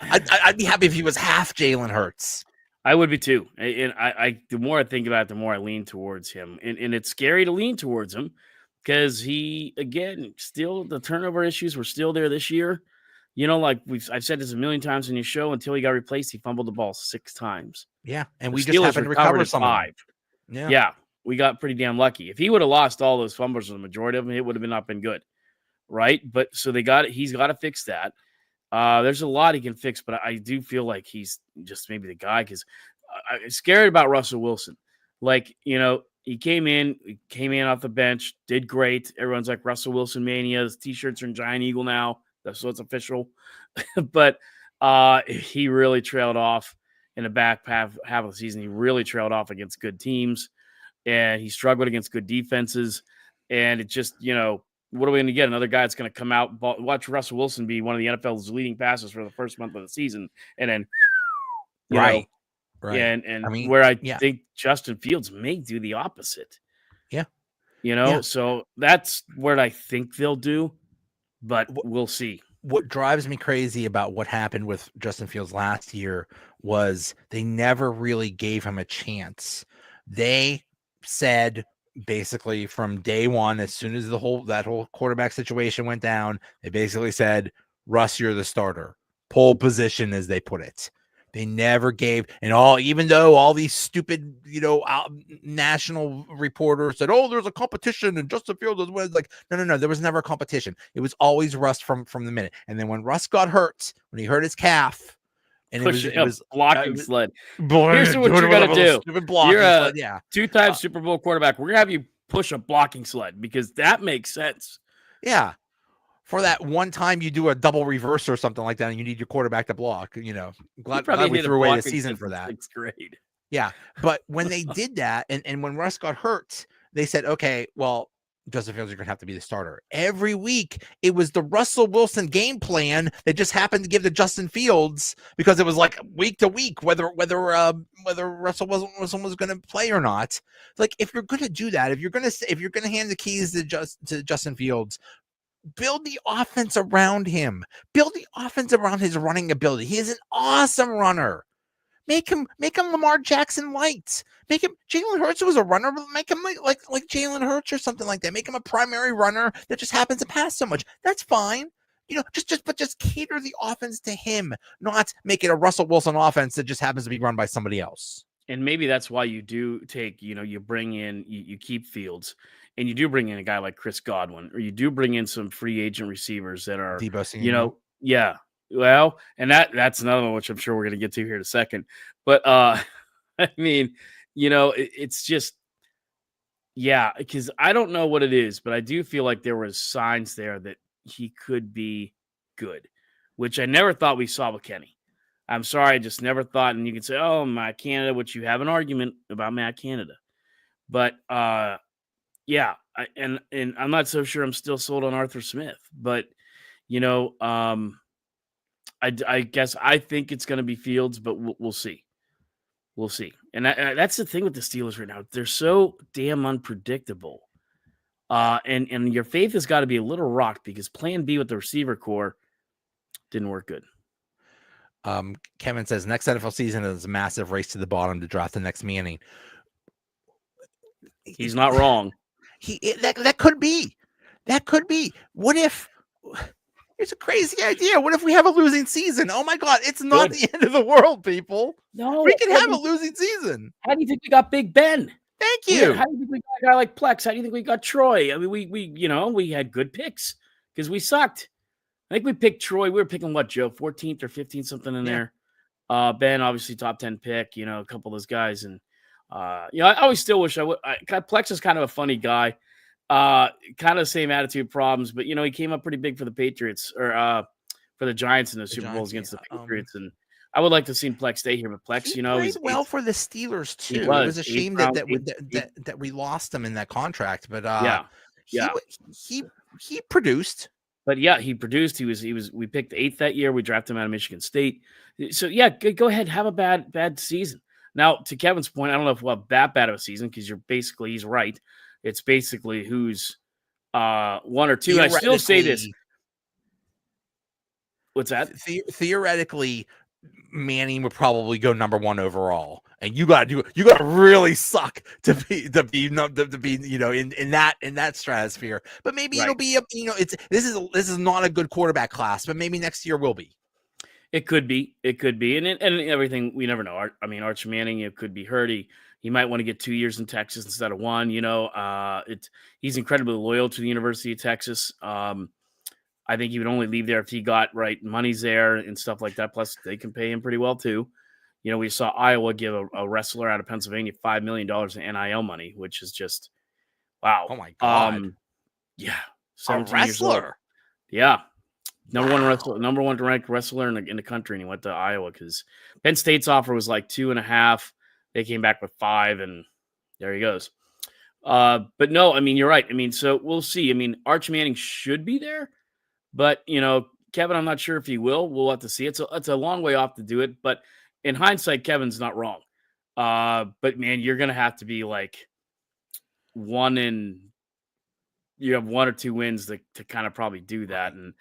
I'd be happy if he was half Jalen Hurts. I would be too. And I the more I think about it, the more I lean towards him. And it's scary to lean towards him because he, again, still the turnover issues were still there this year. You know, like I've said this a million times in your show, until he got replaced, he fumbled the ball 6 times. Yeah, and we just happened to recover some 5. Yeah, we got pretty damn lucky. If he would have lost all those fumbles, or the majority of them, it would have not been good, right? But so he's got to fix that. There's a lot he can fix, but I do feel like he's just maybe the guy, because I'm scared about Russell Wilson. Like, you know, he came in off the bench, did great. Everyone's like Russell Wilson mania. His t-shirts are in Giant Eagle now. So it's official. But he really trailed off in the back half of the season. He really trailed off against good teams, and he struggled against good defenses. And it just, you know, what are we going to get? Another guy that's going to come out, watch Russell Wilson be one of the NFL's leading passers for the first month of the season, and then right. And I mean, where I think Justin Fields may do the opposite. Yeah. You know, so that's what I think they'll do, but we'll see. What drives me crazy about what happened with Justin Fields last year was they never really gave him a chance. They said basically from day one, as soon as that whole quarterback situation went down, they basically said, Russ, you're the starter. Pole position, as they put it. They never gave, even though all these stupid, you know, national reporters said, "Oh, there's a competition and Justin Fields is winning." Like, no, there was never a competition. It was always Russ from the minute. And then when Russ got hurt, when he hurt his calf, and it was blocking sled. Here's what you're gonna do. You're a 2-time Super Bowl quarterback. We're gonna have you push a blocking sled, because that makes sense. Yeah. For that one time you do a double reverse or something like that, and you need your quarterback to block, you know, glad we threw away the season for that. 6th grade. Yeah. But when they did that, and when Russ got hurt, they said, okay, well, Justin Fields, you're going to have to be the starter. Every week, it was the Russell Wilson game plan that just happened to give to Justin Fields, because it was like week to week, whether Russell Wilson was going to play or not. Like, if you're going to do that, if you're going to hand the keys to Justin Fields, build the offense around him. Build the offense around his running ability. He is an awesome runner. Make him Lamar Jackson light. Make him Jalen Hurts was a runner, but make him like Jalen Hurts or something like that. Make him a primary runner that just happens to pass so much. That's fine. You know, just cater the offense to him, not make it a Russell Wilson offense that just happens to be run by somebody else. And maybe that's why you do take, you know, you bring in, you keep Fields, and you do bring in a guy like Chris Godwin, or you do bring in some free agent receivers that are, you know, well, and that's another one, which I'm sure we're going to get to here in a second. But I mean, you know, it's just, because I don't know what it is, but I do feel like there was signs there that he could be good, which I never thought we saw with Kenny. I'm sorry, I just never thought. And you can say, "Oh, Matt Canada," which you have an argument about Matt Canada, but yeah, and I'm not so sure I'm still sold on Arthur Smith, but I guess I think it's going to be Fields, but we'll see. We'll see. And that's the thing with the Steelers right now. They're so damn unpredictable. And your faith has got to be a little rocked because plan B with the receiver core didn't work good. Kevin says next NFL season is a massive race to the bottom to draft the next Manning. He's not wrong. That could be. That could be. What if it's a crazy idea? What if we have a losing season? Oh my God, it's not the end of the world, people. No, we can have a losing season. How do you think we got Big Ben? Thank you. How do you think we got a guy like Plex? How do you think we got Troy? I mean, we had good picks because we sucked. I think we picked Troy. We were picking what, Joe? 14th or 15th, something in there. Ben, obviously top 10 pick, a couple of those guys. And, I always still wish I would. Plex is kind of a funny guy. Kind of the same attitude problems, but, he came up pretty big for the Patriots or for the Giants in the Super Bowls against the Patriots. And I would like to see Plex stay here, but Plex, he played well for the Steelers too. It was a shame that we lost him in that contract, but he produced. But yeah, he produced. He was. We picked 8th that year. We drafted him out of Michigan State. So yeah, go ahead, have a bad season. Now to Kevin's point, I don't know if we'll have that bad of a season because he's right. It's basically who's 1 or 2. And I still say this. What's that? Theoretically, Manning would probably go number 1 overall, and you got to really suck to be in that stratosphere. But maybe it'll be this is not a good quarterback class, but maybe next year will be. It could be, and everything we never know. Arch Manning, it could be hurt. He might want to get 2 years in Texas instead of 1. He's incredibly loyal to the University of Texas. I think he would only leave there if he got right money's there and stuff like that. Plus, they can pay him pretty well too. We saw Iowa give a wrestler out of Pennsylvania $5 million in NIL money, which is just wow. Oh my God! Yeah, a wrestler. Yeah, number one ranked wrestler in the country, and he went to Iowa because Penn State's offer was like 2.5. They came back with 5, and there he goes. But no, you're right. So we'll see. Arch Manning should be there. But, Kevin, I'm not sure if he will. We'll have to see. It's a long way off to do it. But in hindsight, Kevin's not wrong. But, man, you're going to have to be like you have 1 or 2 wins to kind of probably do that. And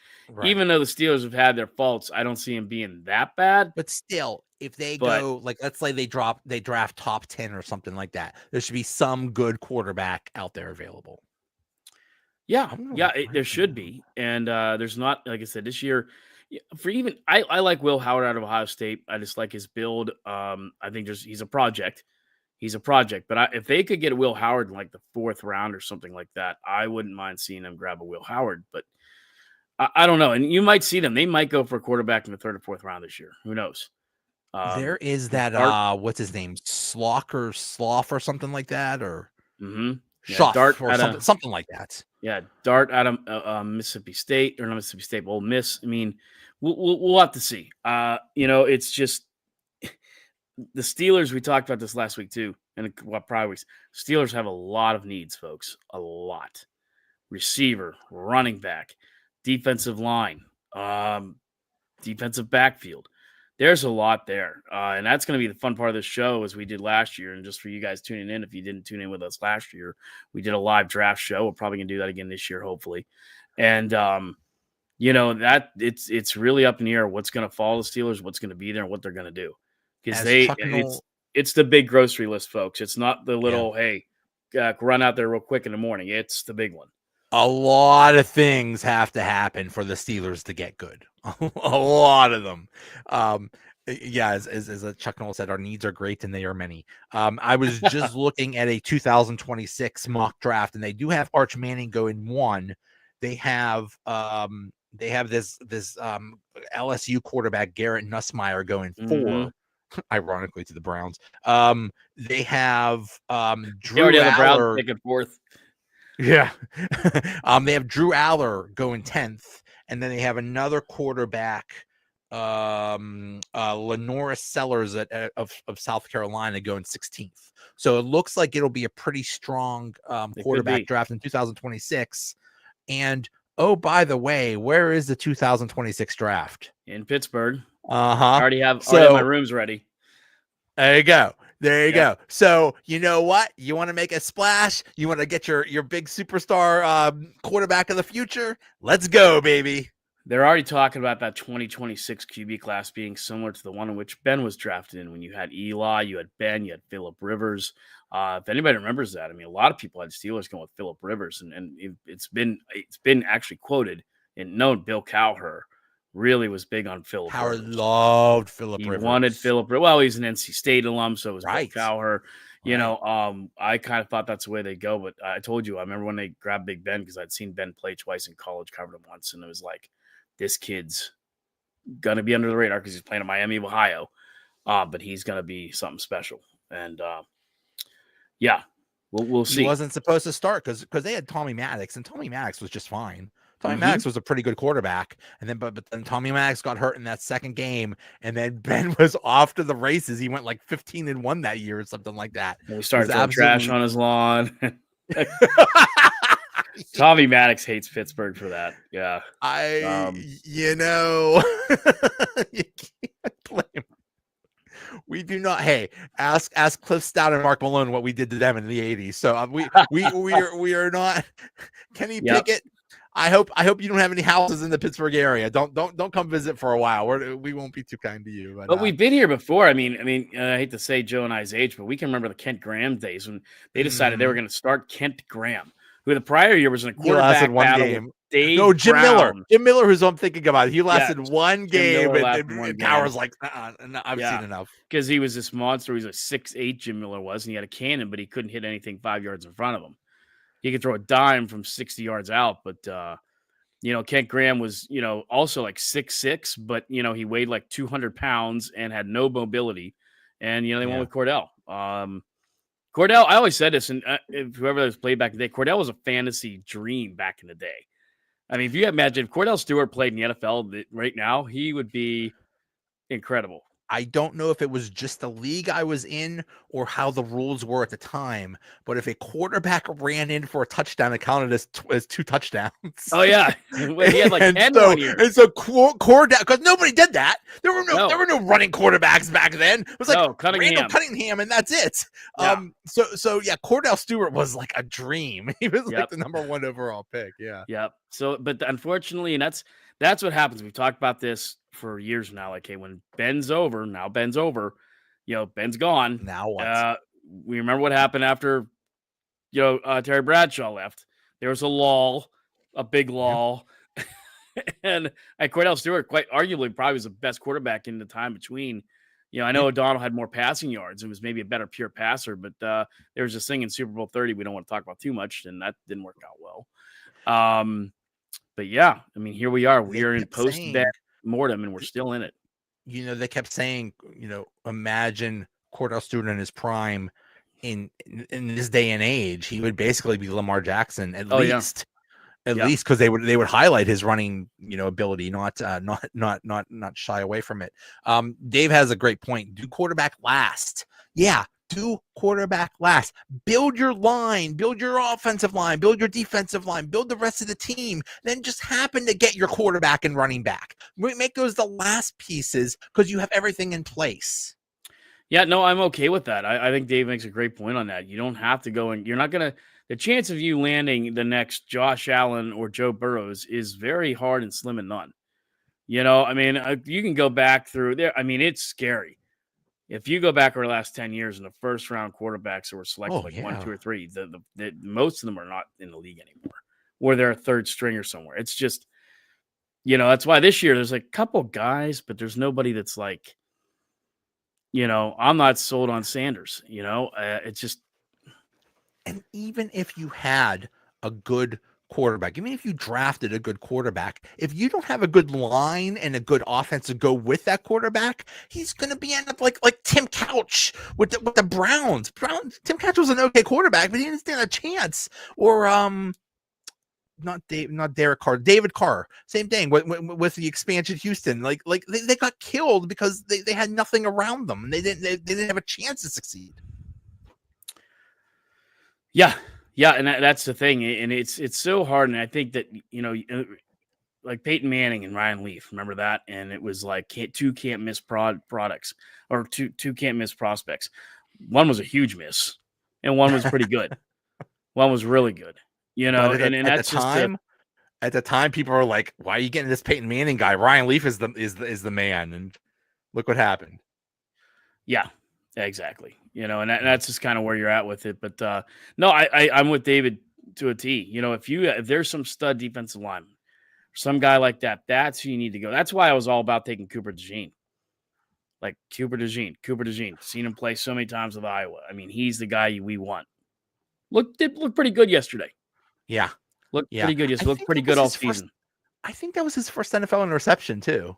even though the Steelers have had their faults, I don't see him being that bad. But still, if they go, like, let's say they draft top 10 or something like that, there should be some good quarterback out there available. Yeah, there should be, and there's not. Like I said, this year, I like Will Howard out of Ohio State. I just like his build. I think he's a project. But if they could get Will Howard in like the 4th round or something like that, I wouldn't mind seeing them grab a Will Howard. But I don't know, and you might see them. They might go for a quarterback in the 3rd or 4th round this year. Who knows? There is that. What's his name? Slough or something like that, or. Mm-hmm. Dart or something like that. Yeah, Dart out of Mississippi State, or not Mississippi State, but Ole Miss. We'll have to see. It's just the Steelers. We talked about this last week too, and prior weeks. Steelers have a lot of needs, folks. A lot. Receiver, running back, defensive line, defensive backfield. There's a lot there, and that's going to be the fun part of the show as we did last year. And just for you guys tuning in, if you didn't tune in with us last year, we did a live draft show. We're probably going to do that again this year, hopefully. And that it's really up in the air what's going to follow the Steelers, what's going to be there, and what they're going to do because it's the big grocery list, folks. It's not the little run out there real quick in the morning. It's the big one. A lot of things have to happen for the Steelers to get good. A lot of them. As Chuck Noll said, our needs are great and they are many. I was just looking at a 2026 mock draft, and they do have Arch Manning going 1. They have this LSU quarterback Garrett Nussmeier going 4. Ironically to the Browns. They have Drew Aller. Pick 4th. Yeah. They have Drew Aller going 10th, and then they have another quarterback, Lenora Sellers of South Carolina going 16th. So it looks like it'll be a pretty strong quarterback draft in 2026. And oh, by the way, where is the 2026 draft? In Pittsburgh. I already have my rooms ready. There you go. There you go. So you know what? You want to make a splash? You want to get your big superstar quarterback of the future? Let's go, baby. They're already talking about that 2026 QB class being similar to the one in which Ben was drafted in. When you had Eli, you had Ben, you had Phillip Rivers. If anybody remembers that, I mean, a lot of people had Steelers going with Phillip Rivers, and it's been actually quoted and known. Bill Cowher really was big on Phillip. Howard loved Phillip Rivers. He wanted Phillip. Well, he's an NC State alum, so it was right. Bill Cowher. You know, I kind of thought that's the way they go, but I told you, I remember when they grabbed Big Ben because I'd seen Ben play twice in college, covered him once, and it was like, this kid's gonna be under the radar because he's playing in Miami, Ohio, but he's gonna be something special. And yeah, we'll see. He wasn't supposed to start because they had Tommy Maddox, and Tommy Maddox was just fine. Tommy Maddox was a pretty good quarterback, and then but then Tommy Maddox got hurt in that second game, and then Ben was off to the races. He went like 15-1 that year or something like that. And he started throwing trash on his lawn. Tommy Maddox hates Pittsburgh for that. Yeah, you know, you can't blame him. We do not. Hey, ask Cliff Stout and Mark Malone what we did to them in the '80s. So we are not. Kenny Pickett. I hope you don't have any houses in the Pittsburgh area. Don't come visit for a while. We won't be too kind to you. But we've been here before. I mean, I hate to say Joe and I's age, but we can remember the Kent Graham days when they decided they were going to start Kent Graham, who the prior year was in a quarterback battle. Game. No, Jim Brown. Jim Miller, who's I'm thinking about. He lasted one game, and Power's like, I've seen enough. Because he was this monster. He was a 6'8", Jim Miller was, and he had a cannon, but he couldn't hit anything 5 yards in front of him. He could throw a dime from 60 yards out, but Kent Graham was, also like 6'6", but he weighed like 200 pounds and had no mobility. And they went with Cordell. Cordell, I always said this, and whoever has played back in the day, Cordell was a fantasy dream back in the day. I mean, if you imagine if Cordell Stewart played in the NFL right now, he would be incredible. I don't know if it was just the league I was in or how the rules were at the time, but if a quarterback ran in for a touchdown, it counted as 2 touchdowns. Oh yeah, he had like 10 1 year. And so Cordell, because nobody did that. There were no running quarterbacks back then. It was like Cunningham, and that's it. Yeah. So Cordell Stewart was like a dream. He was like the number 1 overall pick. Yeah. Yep. So, but unfortunately, and that's what happens. We've talked about this for years now. Like, hey, when Ben's over, Ben's gone. Now what? We remember what happened after, Terry Bradshaw left. There was a big lull. And Cordell Stewart, quite arguably, probably was the best quarterback in the time between. I know O'Donnell had more passing yards. It was maybe a better pure passer, but there was this thing in Super Bowl 30 we don't want to talk about too much, and that didn't work out well. But yeah, I mean, here we are. We are in post-Ben mortem, and we're still in it. They kept saying, imagine Cordell Stewart in his prime in this day and age. He would basically be Lamar Jackson at least because they would highlight his running, ability, not shy away from it. Dave has a great point. Do quarterback last. Yeah. Do quarterback last. Build your line, build your offensive line, build your defensive line, build the rest of the team. Then just happen to get your quarterback and running back. Make those the last pieces because you have everything in place. Yeah, no, I'm okay with that. I think Dave makes a great point on that. You don't have to go and you're not going to – the chance of you landing the next Josh Allen or Joe Burrows is very hard and slim and none. You can go back through there. I mean, it's scary. If you go back over the last 10 years in the first round quarterbacks that were selected 1, 2, or 3, the most of them are not in the league anymore, or they're a third stringer somewhere. It's just, that's why this year there's a couple guys, but there's nobody that's like, I'm not sold on Sanders. It's just. And even if you had a good quarterback, even if you drafted a good quarterback, if you don't have a good line and a good offense to go with that quarterback, he's going to be end up like Tim Couch with the Browns. Tim Couch was an okay quarterback, but he didn't stand a chance. Or not Derek Carr, David Carr, same thing with the expansion Houston. Like they got killed because they had nothing around them. They didn't have a chance to succeed. Yeah, and that's the thing, and it's so hard. And I think that like Peyton Manning and Ryan Leaf, remember that? And it was like two can't miss products, or two can't miss prospects. One was a huge miss, and one was pretty good. One was really good, and that's at the time, people were like, "Why are you getting this Peyton Manning guy? Ryan Leaf is the man." And look what happened. Yeah, exactly. And that's just kind of where you're at with it. But no, I'm with David to a T. If there's some stud defensive lineman, some guy like that, that's who you need to go. That's why I was all about taking Cooper DeJean. Like Cooper DeJean. Seen him play so many times with Iowa. I mean, he's the guy we want. Did look pretty good yesterday. Yeah. Looked pretty good yesterday. Looked pretty good all season. I think that was his first NFL interception too.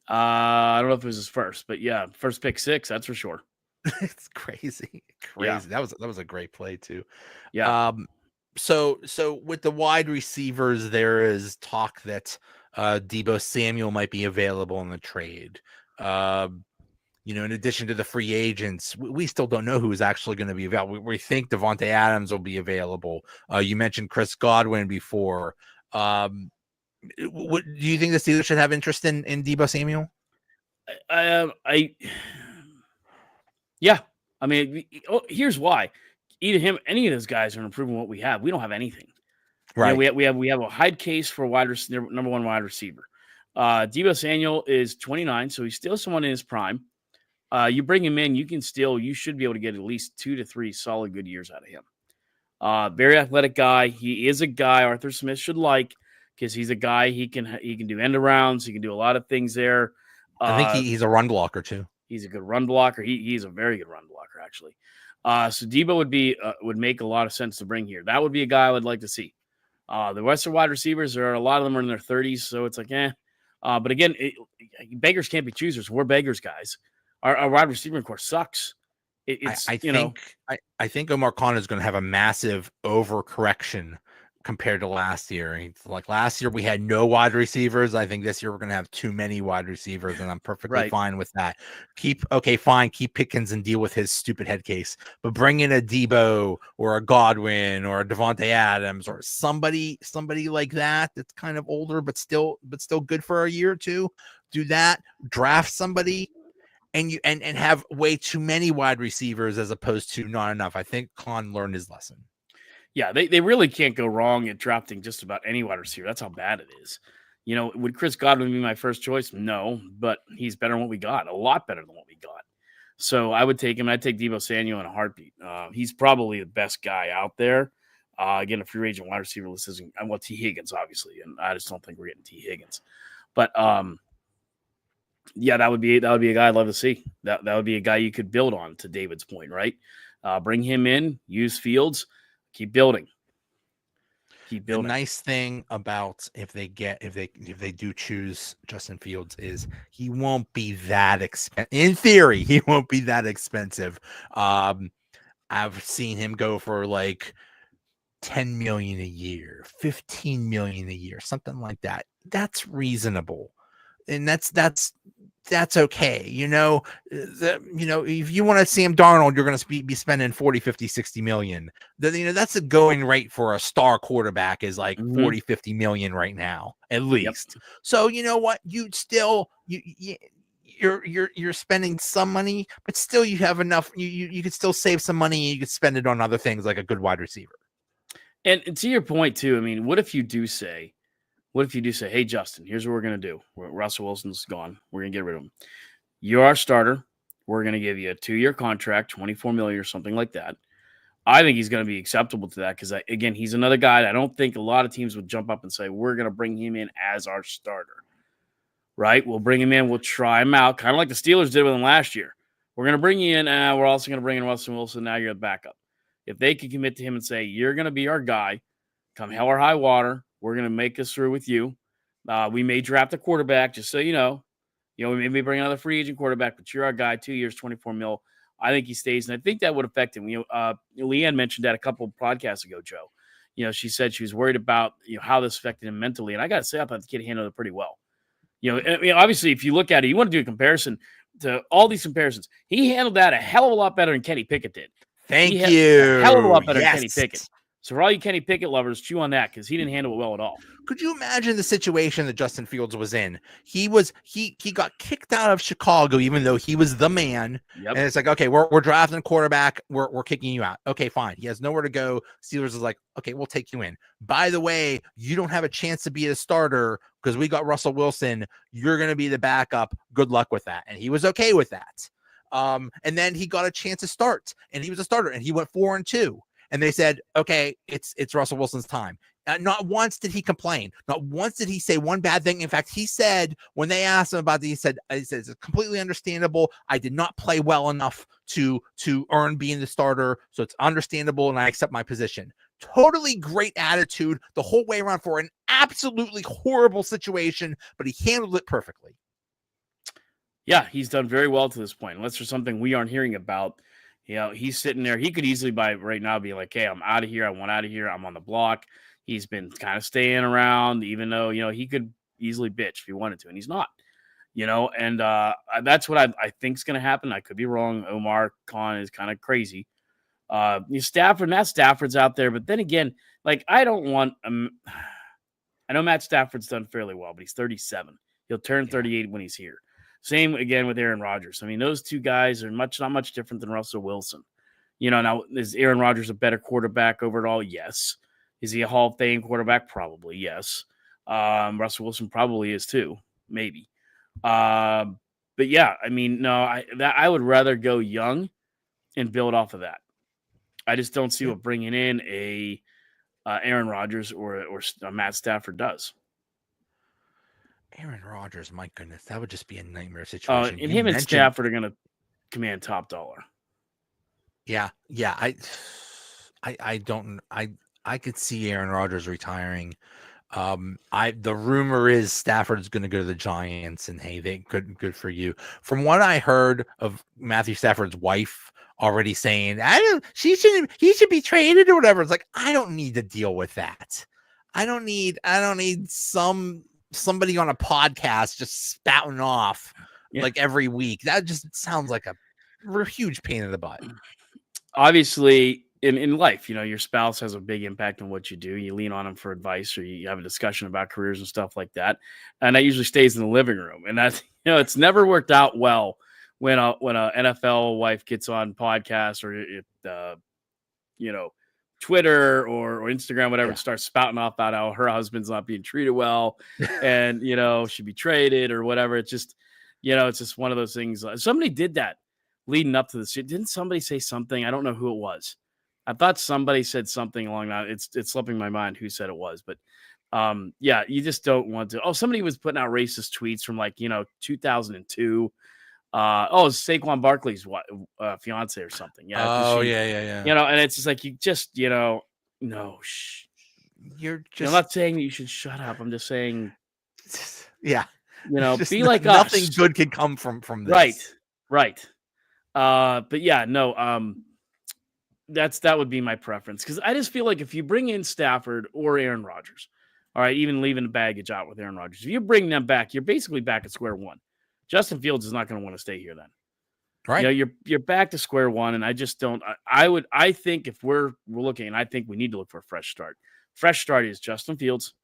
I don't know if it was his first, but yeah, first pick 6, that's for sure. It's crazy. Yeah. That was a great play too. Yeah. So with the wide receivers, there is talk that Deebo Samuel might be available in the trade. In addition to the free agents, we still don't know who's actually going to be available. We think Devontae Adams will be available. You mentioned Chris Godwin before. Do you think the Steelers should have interest in Deebo Samuel? Yeah. I mean, here's why. Either him, any of those guys are improving what we have. We don't have anything. Right. We have a high case for number one wide receiver. Deebo Samuel is 29, so he's still someone in his prime. You bring him in, you should be able to get at least 2 to 3 solid good years out of him. Very athletic guy. He is a guy Arthur Smith should like, because he's a guy he can do end arounds. He can do a lot of things there. I think he's a run blocker too. He's a good run blocker. He's a very good run blocker, actually. So Deebo would make a lot of sense to bring here. That would be a guy I would like to see. The Western wide receivers, a lot of them are in their 30s, so it's like, but again, beggars can't be choosers. We're beggars, guys. Our wide receiver course sucks. I think Omar Khan is going to have a massive overcorrection compared to last year. Like last year, we had no wide receivers. I think this year we're going to have too many wide receivers, and I'm perfectly fine with that. Keep Pickens and deal with his stupid head case, but bring in a Deebo or a Godwin or a Devontae Adams or somebody like that that's kind of older but still good for a year or two. Do that. Draft somebody. And have way too many wide receivers as opposed to not enough. I think Khan learned his lesson. Yeah, they really can't go wrong at drafting just about any wide receiver. That's how bad it is. Would Chris Godwin be my first choice? No, but he's better than what we got. A lot better than what we got. So I would take him. I'd take Deebo Samuel in a heartbeat. He's probably the best guy out there. Again, a free agent wide receiver list isn't T. Higgins, obviously, and I just don't think we're getting T. Higgins. But yeah, that would be a guy I'd love to see. That would be a guy you could build on, to David's point, right? Bring him in, use Fields, keep building. The nice thing about if they do choose Justin Fields is he won't be that expensive. In theory, he won't be that expensive. I've seen him go for like $10 million a year, $15 million a year, something like that. That's reasonable. And that's okay. If you want to Sam Darnold, you're going to be spending 40, 50, 60 million. That's a going rate for a star quarterback is like 40, 50 million right now, at least. Yep. So you know what? You still, you're spending some money, but still you have enough. You could still save some money. And you could spend it on other things like a good wide receiver. And to your point too, I mean, what if you do say, hey, Justin, here's what we're going to do. Russell Wilson's gone. We're going to get rid of him. You're our starter. We're going to give you a 2-year contract, $24 million or something like that. I think he's going to be acceptable to that because, again, he's another guy. I don't think a lot of teams would jump up and say, we're going to bring him in as our starter, right? We'll bring him in. We'll try him out, kind of like the Steelers did with him last year. We're going to bring you in. We're also going to bring in Russell Wilson. Now you're the backup. If they could commit to him and say, you're going to be our guy, come hell or high water, we're going to make us through with you. We may draft a quarterback, just so you know. We maybe bring another free agent quarterback, but you're our guy, 2 years, 24 mil. I think he stays, and I think that would affect him. Leanne mentioned that a couple of podcasts ago, Joe. She said she was worried about how this affected him mentally, and I got to say, I thought the kid handled it pretty well. Obviously, if you look at it, you want to do a comparison to all these comparisons. He handled that a hell of a lot better than Kenny Pickett did. Thank you. A hell of a lot better than Kenny Pickett. So for all you Kenny Pickett lovers, chew on that because he didn't handle it well at all. Could you imagine the situation that Justin Fields was in? He got kicked out of Chicago, even though he was the man. Yep. And it's like, okay, we're drafting a quarterback. We're kicking you out. Okay, fine. He has nowhere to go. Steelers is like, okay, we'll take you in. By the way, you don't have a chance to be a starter because we got Russell Wilson. You're going to be the backup. Good luck with that. And he was okay with that. And then he got a chance to start, and he was a starter, and he went 4-2. And they said, okay, it's Russell Wilson's time. Not once did he complain. Not once did he say one bad thing. In fact, he said, when they asked him about it, he said it's completely understandable. I did not play well enough to earn being the starter. So it's understandable, and I accept my position. Totally great attitude the whole way around for an absolutely horrible situation, but he handled it perfectly. Yeah, he's done very well to this point, unless there's something we aren't hearing about. He's sitting there. He could easily right now be like, hey, I'm out of here. I want out of here. I'm on the block. He's been kind of staying around, even though, he could easily bitch if he wanted to, and he's not, and that's what I think is going to happen. I could be wrong. Omar Khan is kind of crazy. Matt Stafford's out there, but then again, I don't want I know Matt Stafford's done fairly well, but he's 37. He'll turn 38 when he's here. Same again with Aaron Rodgers. I mean, those two guys are not much different than Russell Wilson. Now is Aaron Rodgers a better quarterback overall? Yes. Is he a Hall of Fame quarterback? Probably, yes. Russell Wilson probably is too, maybe. But yeah, I mean, no, I would rather go young and build off of that. I just don't see what bringing in a Aaron Rodgers or Matt Stafford does. Aaron Rodgers, my goodness, that would just be a nightmare situation. And him and Stafford are going to command top dollar. Yeah. I could see Aaron Rodgers retiring. The rumor is Stafford's going to go to the Giants, and hey, good for you. From what I heard of Matthew Stafford's wife already saying, he should be traded or whatever. It's like, I don't need to deal with that. I don't need somebody on a podcast just spouting off every week. That just sounds like a huge pain in the butt. Obviously, in life, your spouse has a big impact on what you do. You lean on them for advice, or you have a discussion about careers and stuff like that. And that usually stays in the living room. And that's, it's never worked out well when a NFL wife gets on podcasts or Twitter or Instagram, whatever, and starts spouting off about how her husband's not being treated well and, should be traded or whatever. It's just, it's just one of those things. Somebody did that leading up to this. Didn't somebody say something? I don't know who it was. I thought somebody said something along that. It's slipping my mind who said it was, but you just don't want to. Oh, somebody was putting out racist tweets from 2002. It's Saquon Barkley's fiance or something. Yeah. Yeah. And it's just like, you just, no, you're just. I'm not saying that you should shut up. I'm just saying, yeah, be like nothing us. good can come from this. Right. But yeah, no. That would be my preference, because I just feel like if you bring in Stafford or Aaron Rodgers, all right, even leaving the baggage out with Aaron Rodgers, if you bring them back, you're basically back at square one. Justin Fields is not going to want to stay here then. Right. You're back to square one, and I just don't. I think if we're looking, I think we need to look for a fresh start. Fresh start is Justin Fields,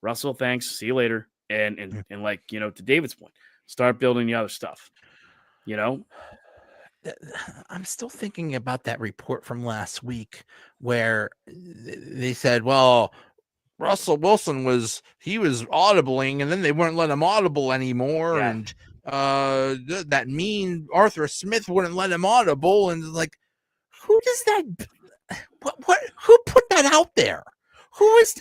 Russell. Thanks. See you later. And to David's point, start building the other stuff. I'm still thinking about that report from last week where they said, well, Russell Wilson was audibling, and then they wouldn't let him audible anymore. Yeah. And that mean Arthur Smith wouldn't let him audible. And who does that? Who put that out there? Who is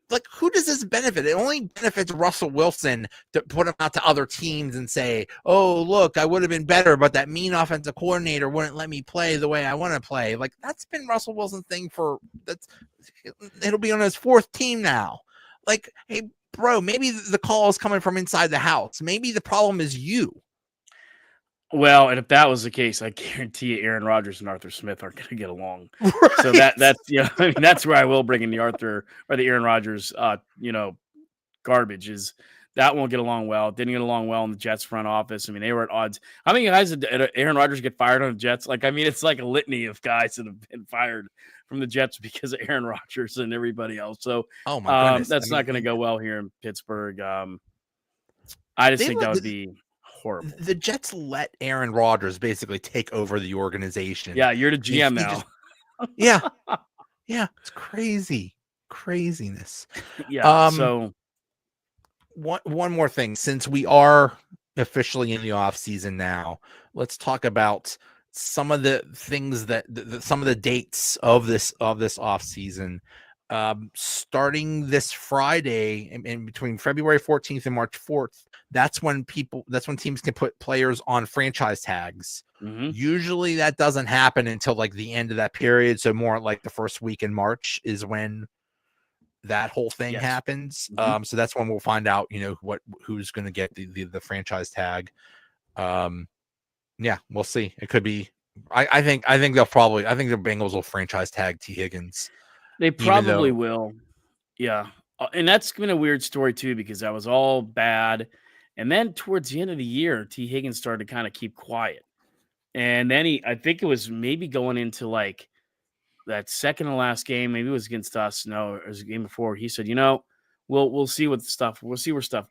like, who does this benefit? It only benefits Russell Wilson to put him out to other teams and say, oh, look, I would have been better, but that mean offensive coordinator wouldn't let me play the way I want to play. Like, that's been Russell Wilson's thing it'll be on his 4th team now. Like, hey, bro, maybe the call is coming from inside the house. Maybe the problem is you. Well, and if that was the case, I guarantee you Aaron Rodgers and Arthur Smith aren't going to get along. Right. So that's I mean, that's where I will bring in the Aaron Rodgers, garbage is that won't get along well. Didn't get along well in the Jets front office. I mean, they were at odds. How many guys did Aaron Rodgers get fired on the Jets? Like, I mean, it's like a litany of guys that have been fired from the Jets because of Aaron Rodgers and everybody else. So, oh my goodness, that's not going to go well here in Pittsburgh. I just think that would be horrible. The Jets let Aaron Rodgers basically take over the organization. Yeah, you're the GM now. Yeah, it's craziness. Yeah. So one more thing, since we are officially in the off season now, let's talk about some of the things that some of the dates of this off season. Starting this Friday in between February 14th and March 4th, that's when teams can put players on franchise tags. Mm-hmm. Usually that doesn't happen until like the end of that period. So more like the first week in March is when that whole thing happens. Mm-hmm. So that's when we'll find out, who's going to get the franchise tag. Yeah, we'll see. It could be, I think the Bengals will franchise tag T. Higgins. They probably will. Yeah. And that's been a weird story too, because that was all bad. And then towards the end of the year, T. Higgins started to kind of keep quiet. And then I think it was maybe going into like that second to last game, maybe it was against us. No, it was a game before. He said, we'll see where stuff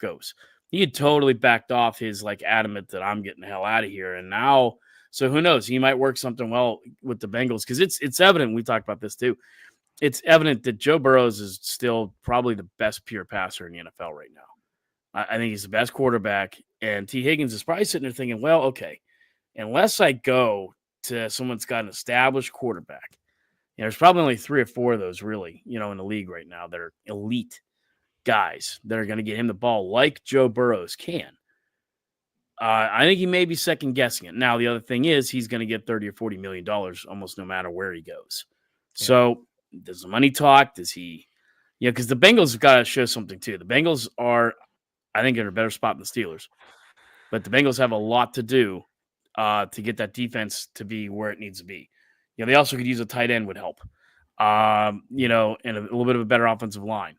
goes. He had totally backed off his like adamant that I'm getting the hell out of here. And now, so who knows? He might work something well with the Bengals, because it's evident. We talked about this too. It's evident that Joe Burrows is still probably the best pure passer in the NFL right now. I think he's the best quarterback, and T. Higgins is probably sitting there thinking, well, okay, unless I go to someone that's got an established quarterback, there's probably only 3 or 4 of those really, in the league right now that are elite guys that are going to get him the ball like Joe Burrows can. I think he may be second guessing it. Now, the other thing is he's going to get $30 or $40 million almost no matter where he goes. Yeah. So does the money talk? Does he, because the Bengals have got to show something too. The Bengals are, I think, in a better spot than the Steelers, but the Bengals have a lot to do to get that defense to be where it needs to be. They also could use a tight end would help, and a little bit of a better offensive line.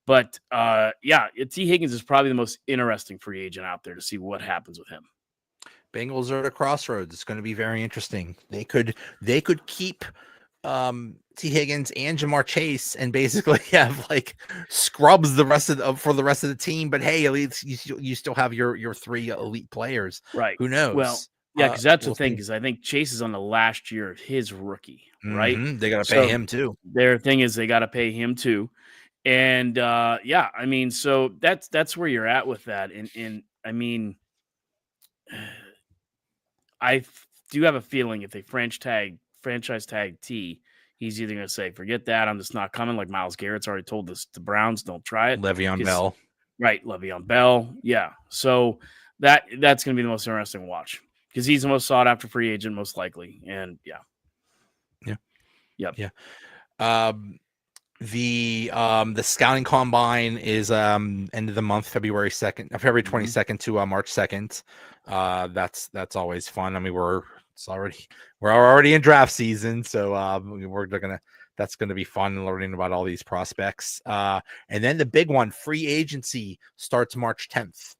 But T. Higgins is probably the most interesting free agent out there to see what happens with him. Bengals are at a crossroads. It's going to be very interesting. They could keep T. Higgins and Jamar Chase and basically have like scrubs for the rest of the team. But hey, at least you still have your 3 elite players. Right. Who knows? Well, yeah, because that's the thing. Because I think Chase is on the last year of his rookie. Right. Mm-hmm. They got to pay him too. Their thing is they got to pay him too. And I mean, so that's where you're at with that. And I mean, I do have a feeling if they franchise tag T, he's either going to say, forget that, I'm just not coming. Like Myles Garrett's already told us the Browns, don't try it. Le'Veon Bell. Right. Le'Veon Bell. Yeah. So that's going to be the most interesting watch, because he's the most sought after free agent, most likely. And yeah. The scouting combine is end of the month, February 22nd to March 2nd. That's always fun. I mean, we're already in draft season, so that's gonna be fun learning about all these prospects. And then the big one, free agency, starts March 10th,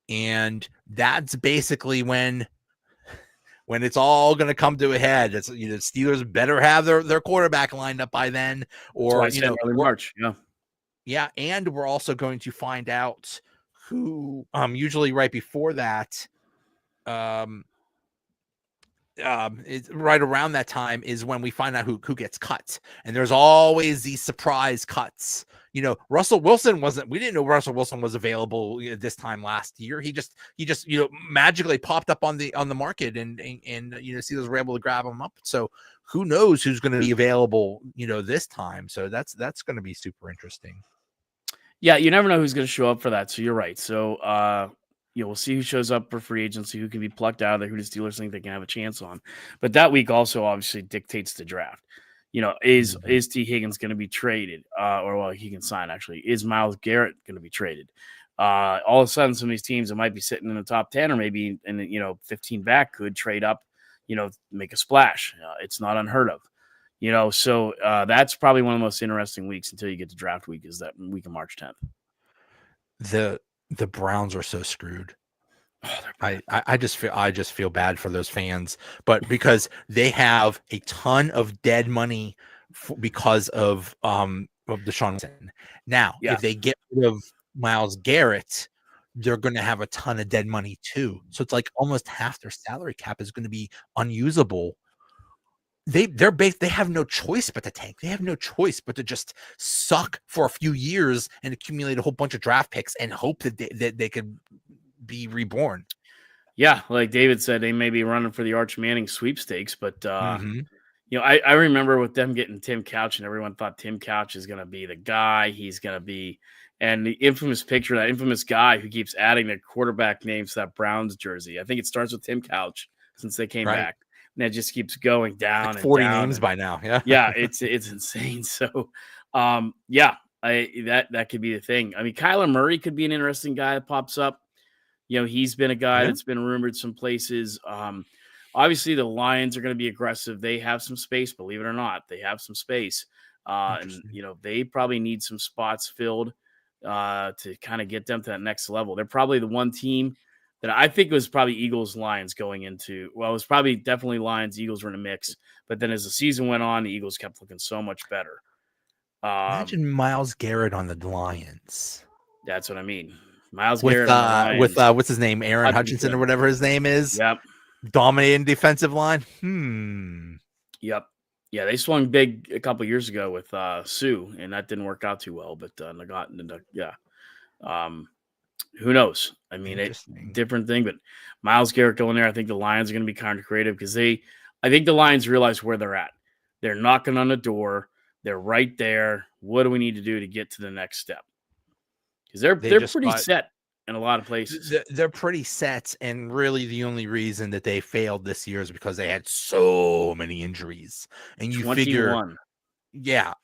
and that's basically when it's all going to come to a head. It's, Steelers better have their quarterback lined up by then, or early March. Yeah. And we're also going to find out who, usually right before that, it's right around that time is when we find out who gets cut. And there's always these surprise cuts. Russell Wilson we didn't know Russell Wilson was available this time last year. He just magically popped up on the market, and Steelers were able to grab him up. So who knows who's going to be available, this time. So that's going to be super interesting. Yeah, you never know who's going to show up for that. So you're right. So, we'll see who shows up for free agency, who can be plucked out of there, who the Steelers think they can have a chance on. But that week also obviously dictates the draft. Is T. Higgins going to be traded? He can sign actually. Is Myles Garrett going to be traded? All of a sudden, some of these teams that might be sitting in the top 10 or maybe in 15 back could trade up, make a splash. It's not unheard of. So that's probably one of the most interesting weeks until you get to draft week, is that week of March 10th. The Browns are so screwed. I just feel bad for those fans, but because they have a ton of dead money because of Deshaun Watson. Now, if they get rid of Myles Garrett, they're going to have a ton of dead money too. So it's like almost half their salary cap is going to be unusable. They have no choice but to tank. They have no choice but to just suck for a few years and accumulate a whole bunch of draft picks and hope that they could be reborn. Yeah, like David said, they may be running for the Arch Manning sweepstakes, but I remember with them getting Tim Couch, and everyone thought Tim Couch is going to be the guy. He's going to be, and the infamous picture, that infamous guy who keeps adding their quarterback names to that Browns jersey. I think it starts with Tim Couch since they came back. And it just keeps going down. Like 40 down names by now. Yeah. Yeah. It's insane. So, that could be the thing. I mean, Kyler Murray could be an interesting guy that pops up. He's been a guy that's been rumored some places. Obviously the Lions are going to be aggressive. They have some space, believe it or not. They have some space. And they probably need some spots filled to kind of get them to that next level. They're probably the one team that I think it was probably Eagles, Lions going into. Well, it was probably definitely Lions, Eagles were in a mix. But then as the season went on, the Eagles kept looking so much better. Imagine Myles Garrett on the Lions. That's what I mean. Myles Garrett with what's his name, Aaron Hutchinson or whatever his name is. Yep. Dominating defensive line. Yep. Yeah, they swung big a couple years ago with Sue, and that didn't work out too well. But who knows? I mean, it's different thing, but Myles Garrett going there, I think the Lions are going to be kind of creative because I think the Lions realize where they're at. They're knocking on the door. They're right there. What do we need to do to get to the next step? Because they're pretty set in a lot of places. They're pretty set, and really the only reason that they failed this year is because they had so many injuries. And you 21.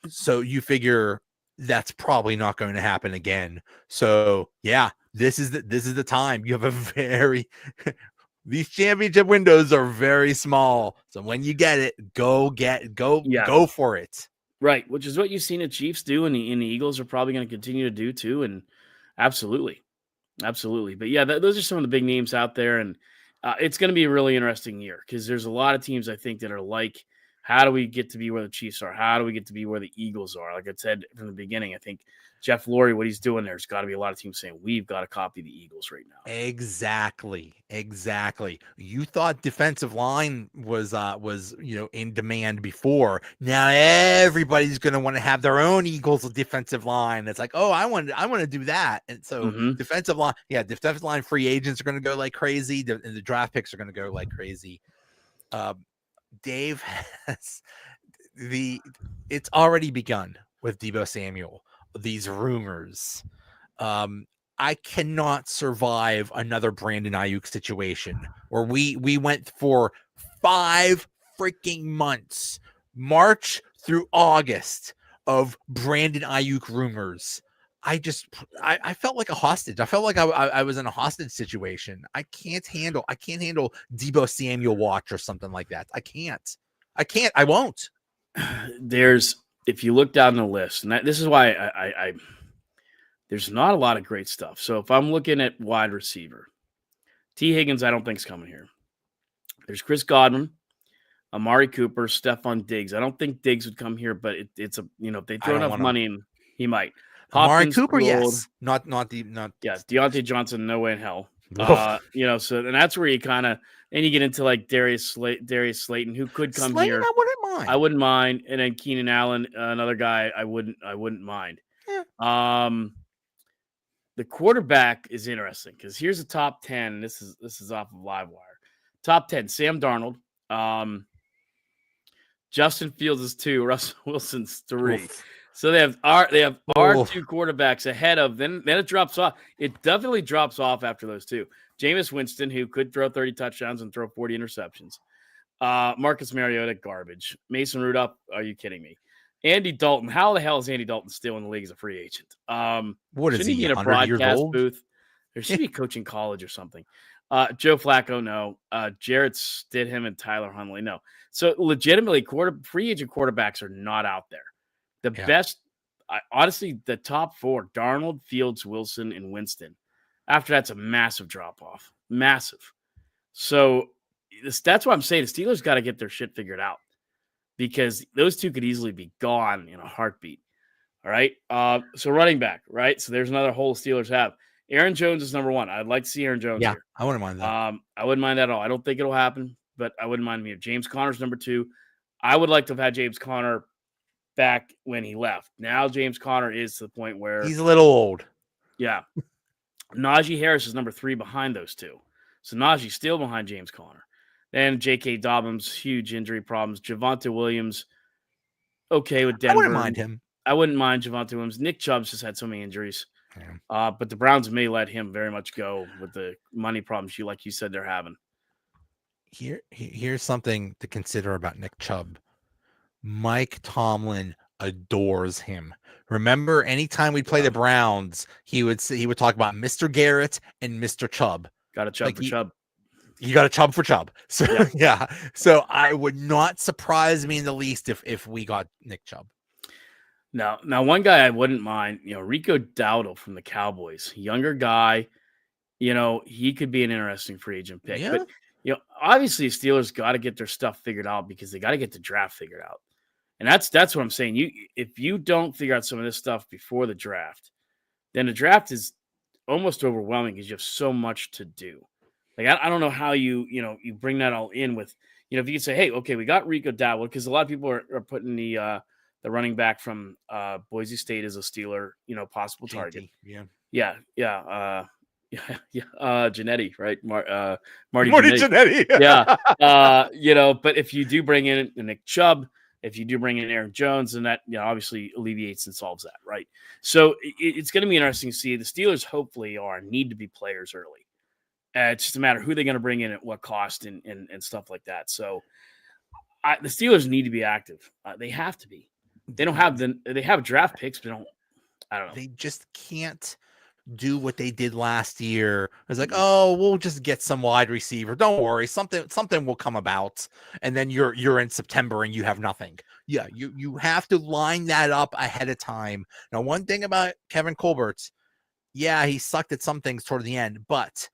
So you figure that's probably not going to happen again. So yeah, this is the time. You have these championship windows are very small. So when you get it, go for it. Right, which is what you've seen the Chiefs do, and the Eagles are probably going to continue to do too. And absolutely. But yeah, those are some of the big names out there, and it's going to be a really interesting year because there's a lot of teams I think that are like, how do we get to be where the Chiefs are? How do we get to be where the Eagles are? Like I said from the beginning, I think Jeff Lurie, what he's doing, there's got to be a lot of teams saying, we've got to copy the Eagles right now. Exactly. You thought defensive line was in demand before. Now everybody's going to want to have their own Eagles defensive line. It's like, oh, I want to do that. And so defensive line free agents are going to go like crazy. And the draft picks are going to go like crazy. Dave has it's already begun with Deebo Samuel. These rumors. I cannot survive another Brandon Ayuk situation where we went for 5 freaking months, March through August, of Brandon Ayuk rumors. I felt like a hostage. I felt like I was in a hostage situation. I can't handle Deebo Samuel watch or something like that. I can't. I won't. If you look down the list, and this is why I there's not a lot of great stuff. So if I'm looking at wide receiver, T. Higgins, I don't think is coming here. There's Chris Godwin, Amari Cooper, Stephon Diggs. I don't think Diggs would come here, but it's if they throw enough money in, he might. Amari Cooper, yes. Not. Yeah, Deontay Johnson, no way in hell. So and that's where you kind of, and you get into like Darius Slayton, who could come here. I wouldn't mind. And then Keenan Allen, another guy I wouldn't mind. Yeah. The quarterback is interesting because here's a top 10. This is off of Livewire. Top 10: Sam Darnold, Justin Fields is 2, Russell Wilson's 3. So they have our Oh. two quarterbacks ahead of then it drops off. It definitely drops off after those two. Jameis Winston, who could throw 30 touchdowns and throw 40 interceptions. Marcus Mariota, garbage. Mason Rudolph, are you kidding me? Andy Dalton, how the hell is Andy Dalton still in the league as a free agent? What is shouldn't he, be in a 100 years broadcast old? booth? There should be coaching college or something. Joe Flacco, no. Jarrett Stidham and Tyler Huntley, no. So legitimately, free agent quarterbacks are not out there. The best, honestly, the top four: Darnold, Fields, Wilson, and Winston. After that's a massive drop off, massive. So that's why I'm saying the Steelers got to get their shit figured out, because those two could easily be gone in a heartbeat. All right. So running back, right? So there's another hole Steelers have. Aaron Jones is number one. I'd like to see Aaron Jones here. I wouldn't mind that. I wouldn't mind that at all. I don't think it'll happen, but I wouldn't mind him here. James Conner's number two. I would like to have had James Conner back when he left. Now James Conner is to the point where He's a little old. Yeah. Najee Harris is number three behind those two. So Najee's still behind James Conner. Then J.K. Dobbins, huge injury problems. Javonte Williams, okay with Denver. I wouldn't mind him. I wouldn't mind Javonte Williams. Nick Chubb's just had so many injuries. But the Browns may let him very much go with the money problems like you said they're having. Here's something to consider about Nick Chubb. Mike Tomlin adores him. Remember, anytime we'd play the Browns, he would talk about Mr. Garrett and Mr. Chubb. Got a Chubb for Chubb. You got a Chubb for Chubb. So yeah. So I would not surprise me in the least if we got Nick Chubb. Now one guy I wouldn't mind, Rico Dowdle from the Cowboys, younger guy, he could be an interesting free agent pick. Yeah. But obviously Steelers got to get their stuff figured out because they got to get the draft figured out. And that's what I'm saying. If you don't figure out some of this stuff before the draft, then the draft is almost overwhelming because you have so much to do. Like I don't know how you bring that all in with, if you could say, hey, okay, we got Rico Dowdle, because a lot of people are putting the running back from Boise State as a Steeler, possible target. Janetti, right? Marty Jannetty. Yeah. But if you do bring in Nick Chubb, if you do bring in Aaron Jones, then that obviously alleviates and solves that, right? So it's going to be interesting to see. The Steelers hopefully need to be players early. It's just a matter of who they're going to bring in at what cost and stuff like that. So the Steelers need to be active. They have to be. They don't have they have draft picks, but I don't know. They just can't do what they did last year. It's like, oh, we'll just get some wide receiver. Don't worry, something will come about, and then you're in September and you have nothing. Yeah, you have to line that up ahead of time. Now, one thing about Kevin Colbert, he sucked at some things toward the end, but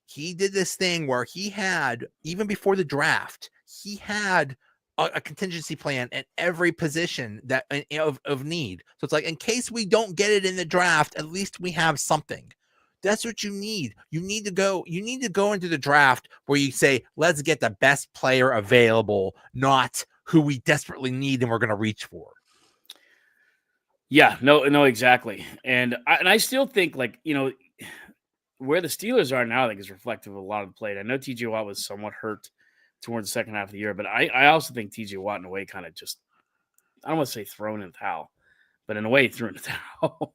he did this thing where he had, even before the draft, he had a contingency plan at every position that of need. So it's like, in case we don't get it in the draft, at least we have something. That's what you need. You need to go into the draft where you say, let's get the best player available, not who we desperately need and we're going to reach for. Yeah, no, exactly. And I still think, like, where the Steelers are now, I think, is reflective of a lot of the play. I know TJ Watt was somewhat hurt towards the second half of the year, but I also think TJ Watt in a way kind of just, I don't want to say thrown in the towel, but in a way threw in the towel,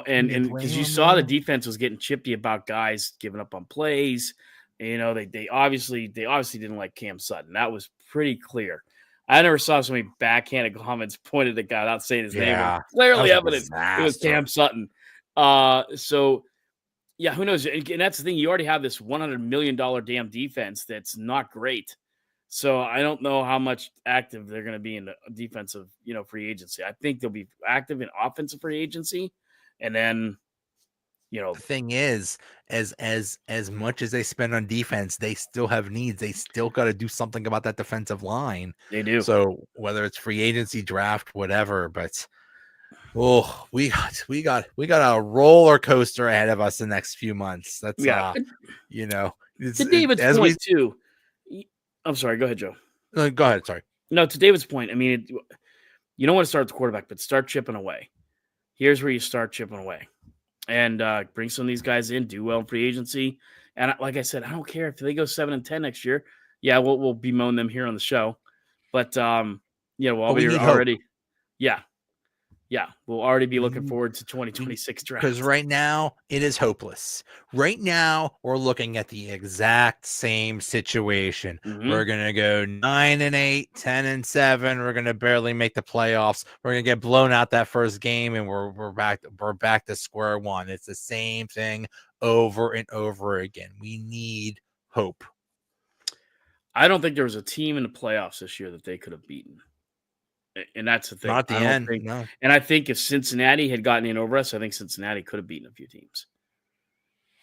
and because you saw the defense was getting chippy about guys giving up on plays. They obviously didn't like Cam Sutton. That was pretty clear. I never saw so many backhanded comments pointed at guy without saying his name. It clearly evident it was Cam Sutton. So yeah, who knows? And that's the thing. You already have this $100 million damn defense that's not great. So I don't know how much active they're going to be in the defensive, free agency. I think they'll be active in offensive free agency. And then, the thing is, as much as they spend on defense, they still have needs. They still got to do something about that defensive line. They do. So whether it's free agency, draft, whatever, but we got a roller coaster ahead of us the next few months. That's to David's point too. I'm sorry. Go ahead, Joe. Go ahead. Sorry. No, to David's point. I mean, you don't want to start with the quarterback, but start chipping away. Here's where you start chipping away, and bring some of these guys in. Do well in free agency, and like I said, I don't care if they go 7-10 next year. Yeah, we'll bemoan them here on the show, but we'll all be here already. Hope. Yeah. Yeah, we'll already be looking forward to 2026 draft. Because right now it is hopeless. Right now we're looking at the exact same situation. We're gonna go 9-8, 10-7. We're gonna barely make the playoffs. We're gonna get blown out that first game, and we're back to square one. It's the same thing over and over again. We need hope. I don't think there was a team in the playoffs this year that they could have beaten. And that's the thing. Not the end. No. And I think if Cincinnati had gotten in over us, I think Cincinnati could have beaten a few teams.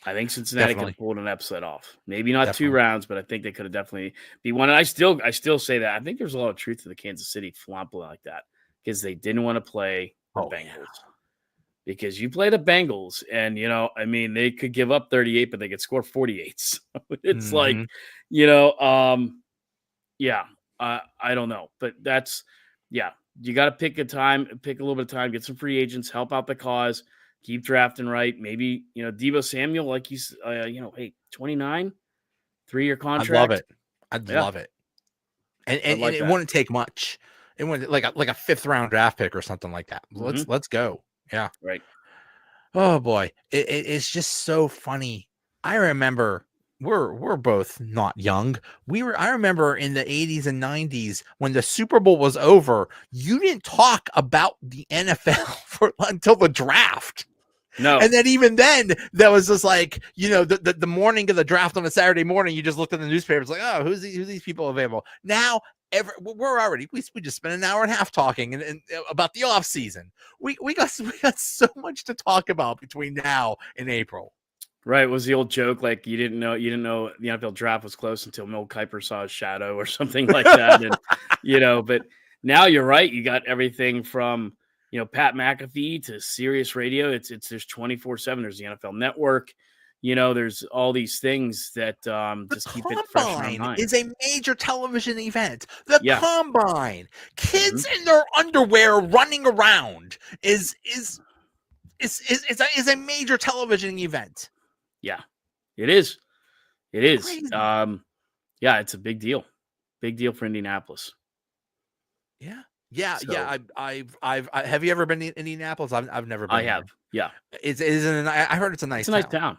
I think Cincinnati could have pulled an upset off. Maybe not 2 rounds, but I think they could have definitely beat one. And I still say that. I think there's a lot of truth to the Kansas City flop like that because they didn't want to play the Bengals. Yeah. Because you play the Bengals, and they could give up 38, but they could score 48. So it's like, I don't know, but that's. Yeah, you got to pick a little bit of time, get some free agents, help out the cause, keep drafting right. Maybe, Deebo Samuel, like he's, 29, 3-year contract. I'd love it. And it wouldn't take much. It wouldn't like a 5th round draft pick or something like that. Let's go. Yeah. Right. Oh boy. It's just so funny. I remember we're both not young. I remember in the 80s and 90s when the Super Bowl was over, you didn't talk about the NFL until the draft. No. And then even then, that was just like, the morning of the draft on a Saturday morning, you just looked at the newspapers like, oh, who's these people available? Now, we just spent an hour and a half talking and about the off season. We got so much to talk about between now and April. Right. It was the old joke, like you didn't know the NFL draft was close until Mel Kiper saw his shadow or something like that. And, but now you're right. You got everything from, Pat McAfee to Sirius Radio. There's 24/7. There's the NFL Network. There's all these things that just keep it fresh in our mind. Is a major television event. The Combine, kids in their underwear running around is a major television event. Yeah, it is. It is. It's a big deal. Big deal for Indianapolis. Yeah. I've have you ever been to Indianapolis? I've never been. I have. Yeah. I heard it's a nice town.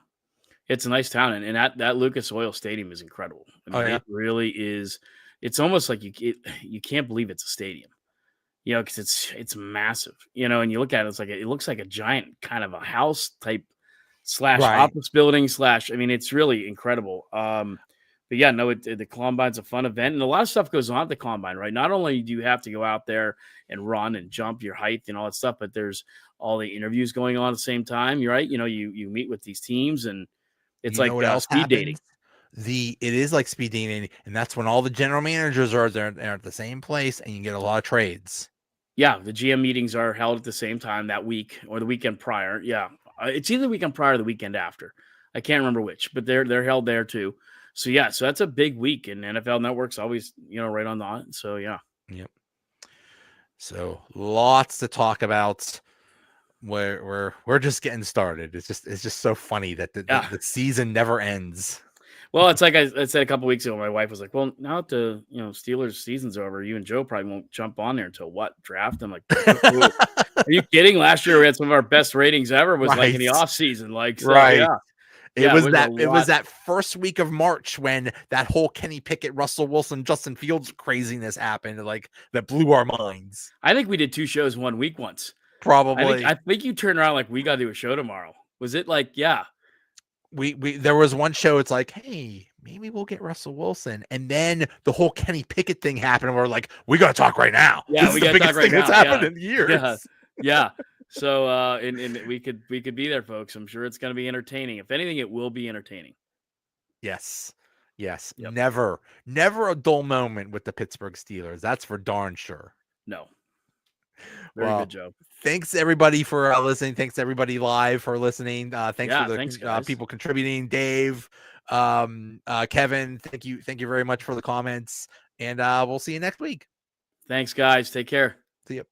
It's a nice town. And that Lucas Oil Stadium is incredible. It really is. It's almost like you can't believe it's a stadium. Because it's massive. And you look at it, it looks like a giant kind of a house type / office building / it's really incredible. But yeah, no, the Combine's a fun event, and a lot of stuff goes on at the Combine, right? Not only do you have to go out there and run and jump your height and all that stuff, but there's all the interviews going on at the same time, right? You meet with these teams, and it's like speed dating. It is like speed dating, and that's when all the general managers are there at the same place, and you get a lot of trades. Yeah, the GM meetings are held at the same time that week or the weekend prior. Yeah. It's either the weekend prior or the weekend after. I can't remember which, but they're held there too. So yeah, so that's a big week, and NFL Network's always right on the. So yeah. Yep. So lots to talk about. We're just getting started. It's just so funny that the season never ends. Well, it's like I said a couple weeks ago. My wife was like, "Well, now that the Steelers season's over, you and Joe probably won't jump on there until what draft?" I'm like, "Are you kidding? Last year we had some of our best ratings ever. Was like in the off season, like so, right? Yeah. It was that first week of March when that whole Kenny Pickett, Russell Wilson, Justin Fields craziness happened, like that blew our minds. I think we did 2 shows one week once. Probably. I think you turned around like we got to do a show tomorrow. Was it like We there was one show. It's like, hey, maybe we'll get Russell Wilson, and then the whole Kenny Pickett thing happened. And we're like, we got to talk right now. Yeah, this is the biggest thing that's happened in years. Yeah. So, and we could be there, folks. I'm sure it's going to be entertaining. If anything, it will be entertaining. Yes. Yep. Never a dull moment with the Pittsburgh Steelers. That's for darn sure. No. Very good job. Thanks everybody for listening. Thanks everybody live for listening. Thanks for the people contributing. Dave, Kevin, thank you very much for the comments, and we'll see you next week. Thanks, guys. Take care. See you.